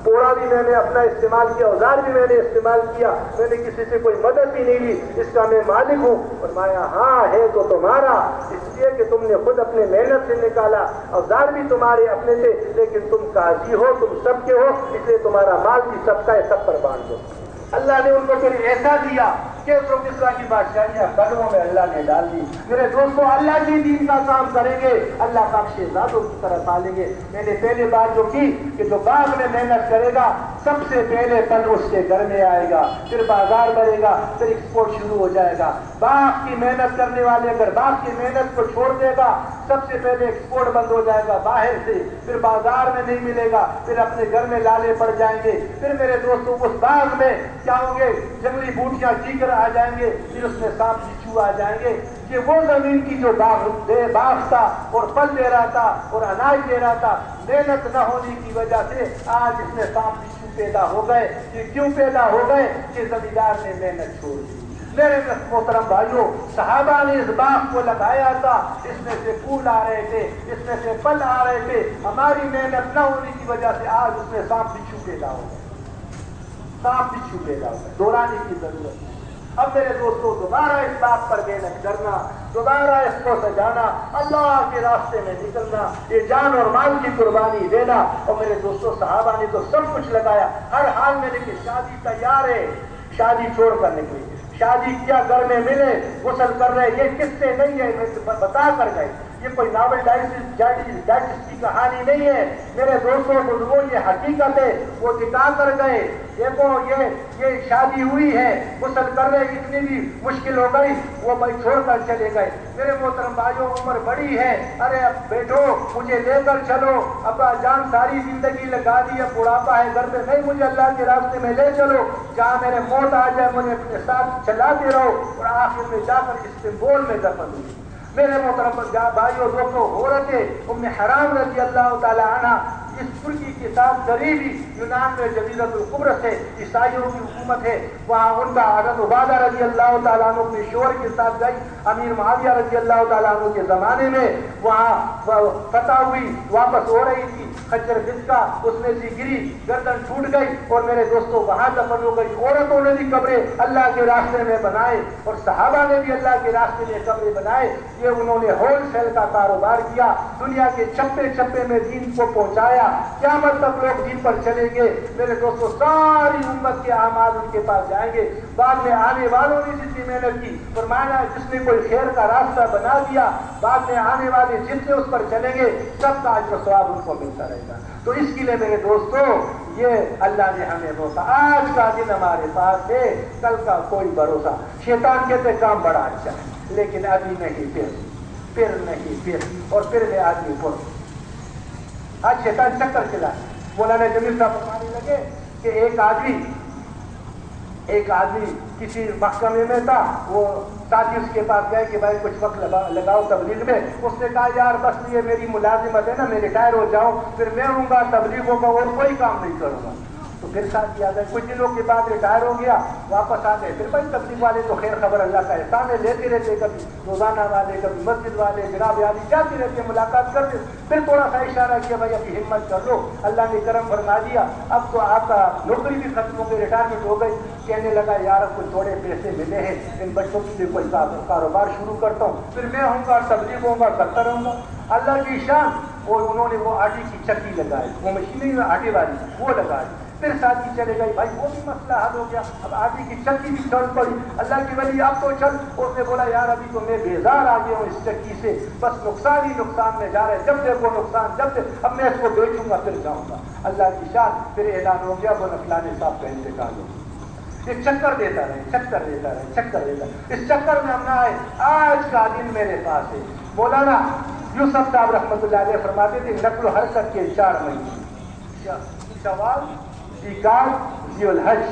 پوڑا بھی میں نے اپنا استعمال کیا، اوزار بھی میں نے استعمال کیا، میں نے کسی سے کوئی مدد بھی نہیں لی، اس کا میں مالک ہوں۔ فرمایا ہاں ہے تو تمہارا، اس لیے کہ تم نے خود اپنے محنت سے نکالا، اوزار بھی تمہارے اپنے تھے، لیکن تم قاضی ہو، تم سب کے ہو، اس لیے تمہارا مال بھی سب کا ہے، سب پر باندھ دو۔ اللہ نے ان کو پھر ایسا دیا کہ کسرا کی بادشاہیاں قدموں میں اللہ نے ڈال دی۔ میرے دوستوں اللہ کی دین کا کام کریں گے اللہ پاک شہزادوں کی طرح پالیں گے۔ میں نے پہلے بات جو کی کہ جو باغ میں محنت کرے گا سب سے پہلے پھل اس کے گھر میں آئے گا، پھر بازار بڑھے گا، پھر ایکسپورٹ شروع ہو جائے گا۔ باغ کی محنت کرنے والے اگر باغ کی محنت کو چھوڑ دے گا سب سے پہلے ایکسپورٹ بند ہو جائے گا باہر سے، پھر بازار میں نہیں ملے گا، پھر اپنے گھر میں لالے پڑ جائیں گے، پھر میرے دوستوں اس باغ میں کیا ہوں گے، جنگلی بوٹیاں چیکر آ جائیں گے، پھر اس میں سانپ بچھو آ جائیں گے۔ یہ وہ زمین کی جو باغ تھا اور پھل دے رہا تھا اور اناج دے رہا تھا، محنت نہ ہونے کی وجہ سے آج اس میں سانپ بچھو پیدا ہو گئے۔ یہ کیوں پیدا ہو گئے کہ زمیندار نے محنت چھوڑ دی۔ میرے محترم بھائیوں، صحابہ نے اس باغ کو لگایا تھا، اس میں سے پھول آ رہے تھے، اس میں سے پھل آ رہے تھے، ہماری محنت نہ ہونے کی وجہ سے آج اس میں سانپ بچھو پیدا ہو گئے، سانپ بچھو پیدا ہو گئے، دوہرانے کی ضرورت ہے۔ اب میرے دوستوں دوبارہ اس بات پر محنت کرنا، دوبارہ اس کو سجانا، اللہ کے راستے میں نکلنا، یہ جان اور مال کی قربانی دینا۔ اور میرے دوستوں صحابہ نے تو سب کچھ لگایا، ہر حال میں، لیکن شادی تیار ہے، شادی چھوڑ کر نکلی، شادی کیا گھر میں ملے، غسل کر رہے، یہ قصے نہیں ہے، بتا کر گئے، یہ کوئی ناول ڈائجسٹ کی کہانی نہیں ہے میرے دوستوں بزرگوں، یہ حقیقت ہے، وہ دکھا کر گئے۔ دیکھو یہ شادی ہوئی ہے، غسل کر رہے، اتنی بھی مشکل ہو گئی، وہ بھائی چھوڑ کر چلے گئے۔ میرے محترم بھائیوں عمر بڑی ہے، ارے اب بیٹھو مجھے لے کر چلو، ابا جان ساری زندگی لگا دی ہے، بڑھاپا ہے گھر پہ، نہیں مجھے اللہ کے راستے میں لے چلو، جہاں میرے موت آ جائے مجھے اپنے ساتھ چلاتے رہو۔ اور آخر میں جا کر استنبول میں دفن ہوئی۔ میرے محترم بھائیوں دوستوں، عورت ام حرام رضی اللہ تعالی عنہ اس ترکی کے ساتھ قریبی یونان میں جزیرۃ القبرص ہے، عیسائیوں کی حکومت ہے، وہاں ان کا حضرت عبادہ رضی اللہ تعالیٰ عنہ کے شوہر کے ساتھ گئی، امیر معاویہ رضی اللہ تعالیٰ عنہ کے زمانے میں وہاں فتح ہوئی، واپس ہو رہی تھی، خچر بسکا اس میں سے گری، گردن ٹوٹ گئی، اور میرے دوستوں وہاں دفن ہو گئی۔ عورتوں نے بھی قبریں اللہ کے راستے میں بنائے، اور صحابہ نے بھی اللہ کے راستے میں قبریں بنائے۔ یہ انہوں نے ہول سیل کا کاروبار کیا، دنیا کے چپے چپے میں دین کو پہنچایا، قیامت تک لوگ دین پر چلیں گے۔ میرے دوستوں ساری امت کے اعمال ان کے پاس جائیں گے، بعد میں آنے والوں نے جتنی محنت کی، فرمایا جس نے کوئی خیر کا راستہ بنا دیا، بعد میں آنے والے جتنے اس پر چلیں گے سب کا اجر و ثواب ان کو ملتا رہے گا۔ تو اس کے لیے میرے دوستوں یہ اللہ نے ہمیں روکا. آج کا دن ہمارے پاس ہے, کل کا کوئی بھروسہ. شیطان کہتے کام بڑا اچھا ہے لیکن ابھی نہیں, پھر نہیں, پھر اور پھر لے آدمی پر. آج شیطان چکر چلا. مولانا جمیل صاحب فرمانے لگے کہ ایک آدمی کسی محکمے میں تھا, وہ ساتھی اس کے پاس گئے کہ بھائی کچھ وقت لگاؤ تبلیغ میں. اس نے کہا یار بس یہ میری ملازمت ہے نا, میں ریٹائر ہو جاؤں پھر میں ہوں گا تبلیغوں کا اور کوئی کام نہیں کروں گا. تو پھر ساتھ یاد ہے کچھ دنوں کے بعد ریٹائر ہو گیا, واپس آ گئے. پھر بھائی تبلیغ والے تو خیر خبر اللہ کا احسان ہے, لیتے رہتے, کبھی روزانہ والے کبھی مسجد والے جناب عالی جاتے رہتے, ملاقات کرتے. پھر تھوڑا سا اشارہ کیا بھائی ابھی ہمت کر لو, اللہ نے کرم فرما دیا, اب تو آپ کا نوکری بھی ختم ہو گئی, ریٹائرمنٹ ہو گئی. کہنے لگا یار اب کچھ تھوڑے پیسے ملے ہیں, ان بچوں کے لیے کوئی کاروبار شروع کرتا ہوں, پھر میں ہوں گا تبلیغ ہوں گا کرتا رہوں گا. اللہ کی شان. اور انہوں نے وہ آٹے کی چکی لگائی, وہ مشینیں میں آٹے والی وہ لگائی. پھر ساتھی چلے گئے, بھائی وہ بھی مسئلہ حل ہو گیا, اب آٹے کی چکی بھی چل پڑی. اللہ کی ولی اب تو چل. اس نے بولا یار ابھی تو میں بیزار آ گیا ہوں اس چکی سے, بس نقصان ہی نقصان میں جا رہا ہے, جب دیکھو نقصان, جب دیکھ اب میں اس کو بیچوں گا پھر جاؤں گا. اللہ کی شان. پھر اعلان ہو گیا وہ فلانے صاحب کا انتقال ہو. یہ چکر دیتا رہے. اس چکر میں ہم نہ آئے. آج کا دن میرے پاس ہے. مولانا یوسف صاحب رحمۃ اللہ علیہ فرماتے تھے نقل و حرکت کے 4 مہینے, شوال, ذی الحج,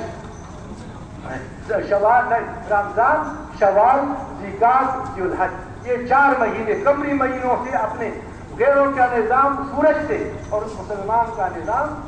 رمضان, شوال, ذی الحج, یہ 4 مہینے قمری مہینوں سے اپنے غیروں کا نظام سورج سے اور مسلمان کا نظام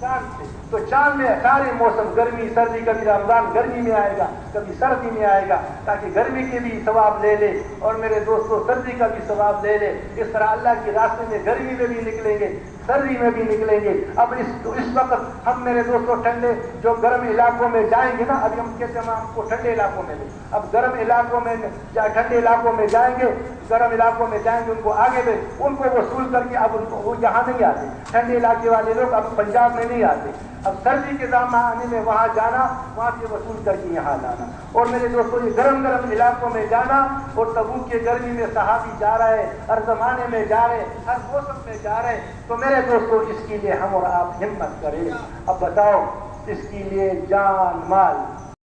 چاند سے. تو چاند میں سارے موسم گرمی سردی, کبھی رمضان گرمی میں آئے گا کبھی سردی میں آئے گا, تاکہ گرمی کے بھی ثواب لے لے اور میرے دوستوں سردی کا بھی ثواب لے لے. اس طرح اللہ کے راستے میں گرمی میں بھی نکلیں گے, سردی میں بھی نکلیں گے. اب اس وقت ہم میرے دوستوں ٹھنڈے جو گرم علاقوں میں جائیں گے نا, ابھی ہم کہتے ہیں ہم آپ کو ٹھنڈے علاقوں میں لیں, اب گرم علاقوں میں ٹھنڈے علاقوں میں جائیں گے, گرم علاقوں میں جائیں گے, ان کو آگے دے, ان کو وصول کر کے اب ان کو وہ یہاں نہیں آتے. ٹھنڈے علاقے والے لوگ اب پنجاب میں نہیں آتے. اب سردی کے دام آنے میں وہاں جانا, وہاں سے وصول کر کے یہاں لانا. اور میرے دوستوں یہ گرم علاقوں میں جانا, اور تبوک کے گرمی میں صحابی جا رہے, ہر زمانے میں جا رہے, ہر موسم میں جا رہے. تو میرے دوستوں اس کے لیے ہم اور آپ ہمت کریں. اب بتاؤ اس کے لیے جان مال